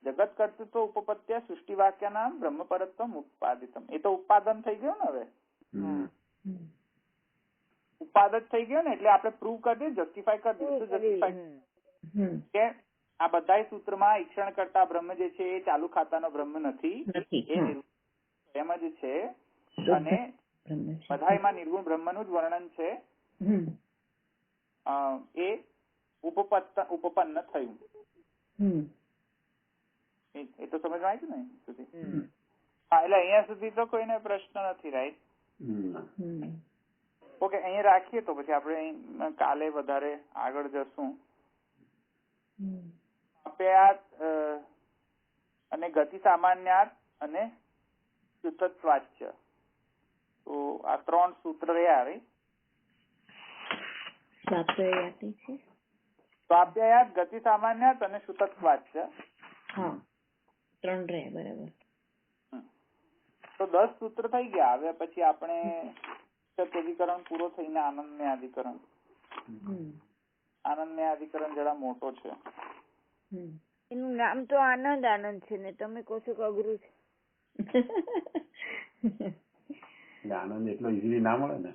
જગત કર્તૃત્વ ઉપપત્યા સૃષ્ટિ વાક્યના બ્રહ્મ પરત્વમ ઉત્પાદિતમ. એ તો ઉત્પાદન થઈ ગયું ને, હવે ઉત્પાદન થઈ ગયો ને, એટલે આપણે પ્રૂવ કરી દઈએ, જસ્ટિફાય કરી દઈએ. જસ્ટિફાય કે આ બધા સૂત્રમાં ઈક્ષણ કરતા બ્રહ્મ જે છે એ ચાલુ ખાતાનો બ્રહ્મ નથી, એ એમ જ છે, અને બધામાં નિર્ગુણ બ્રહ્મનું જ વર્ણન છે, એ ઉપપન્ન થયું. એ તો સમજમાં આવ્યું ને સુધી? હા, એટલે અહીંયા સુધી તો કોઈને પ્રશ્ન નથી, રાઈટ? ઓકે, અહીંયા રાખીએ તો પછી આપણે કાલે વધારે આગળ જશું. અપ્યાત અને ગતિ સામાન્યાત અને શુદ્ધત્વાચ્ય, તો આ 3 સૂત્ર રહ્યા. સ્વાપ્યાયાત, ગતિ સામાન્યાત અને શુદ્ધત્વાચ્ય, 3 રહ્યા, બરાબર. તો 10 સૂત્ર થઈ ગયા. હવે પછી આપણે અધિકરણ પૂરો થઈને આનંદ અધિકરણ. આનંદ અધિકરણ જરા મોટો છે. એનું નામ તો આનંદ આનંદ છે ને તમે કહો છો કે અઘરું છે. આનંદ એટલો ઈઝીલી ના મળે ને.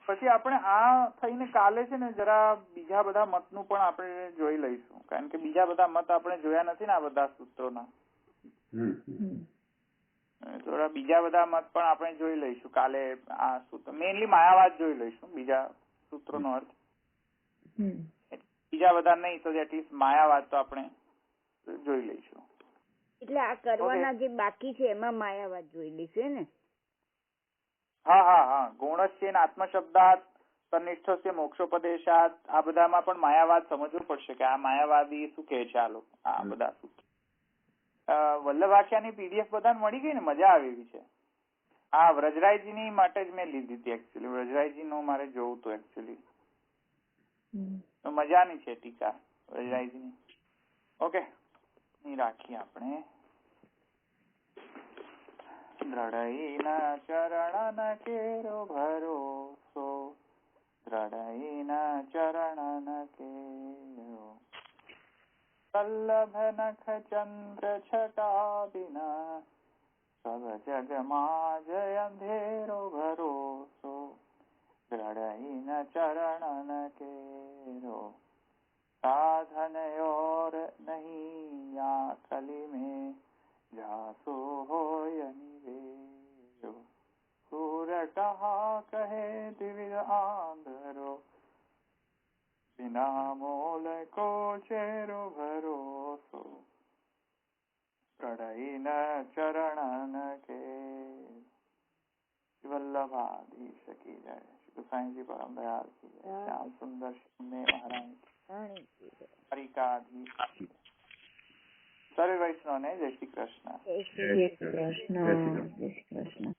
પછી આપણે આ થઈને કાલે છે ને જરા બીજા બધા મતનું પણ આપણે જોઈ લઈશું, કારણ કે બીજા બધા મત આપણે જોયા નથી ને આ બધા સૂત્રોના. થોડા બીજા બધા મત પણ આપણે જોઈ લઈશું કાલે. આ સૂત્ર મેઇનલી માયાવાદ જોઈ લઈશું, બીજા સૂત્રોનો અર્થ. બીજા બધા નહીં તો એટલીસ્ટ માયાવાદ તો આપણે જોઈ લઈશું. એટલે આ કરવાના જે બાકી છે એમાં માયાવાદ જોઈ લઈશું ને. હા, ગુણસ્ય આત્મશબ્દાત તનિષ્ઠસ્ય મોક્ષોપદેશાત, આ બધામાં પણ માયાવાદ સમજવું પડશે કે આ માયાવાદી શું કહે છે. આ બધા સૂત્ર વલ્લભાખ્યાની પીડીએફ બધાને મળી ગઈ ને, મજા આવી એવી છે. હા, વ્રજરાયજીની માટે જ મેં લીધી હતી એકચ્યુઅલી. વ્રજરાયજીનું મારે જોવું હતું એકચ્યુઅલી. મજાની છે ટીકા વ્રજરાયજીની. ઓકે, રાખીએ આપણે. દ્રઢઈના ચરણ કેરો ભરોસો, દ્રઢઈના ચરણ કેરો વલ્લભ નખ ચંદ્ર છટા બિના, સબ જગમાં જય અંધેરો ભરોસો, દ્રઢઈના ચરણ કેરો સાધન ઓર નહીં યા કલી में जासो होय निवेरो, सूर कहा कहे दिव्य आंधरो, बिना मोल को चेरो भरोસો, પ્રણય ચરણ કે. વલ્લભાધીશ કી જય. શ્રી ગુસાઈજી પરમ દયાળ કી જય. શ્યામ સુંદર શિવને મહારાજ હરિકાધીશ. સર્વે વૈષ્ણવને જય શ્રી કૃષ્ણ. જય શ્રી કૃષ્ણ. જય શ્રી કૃષ્ણ.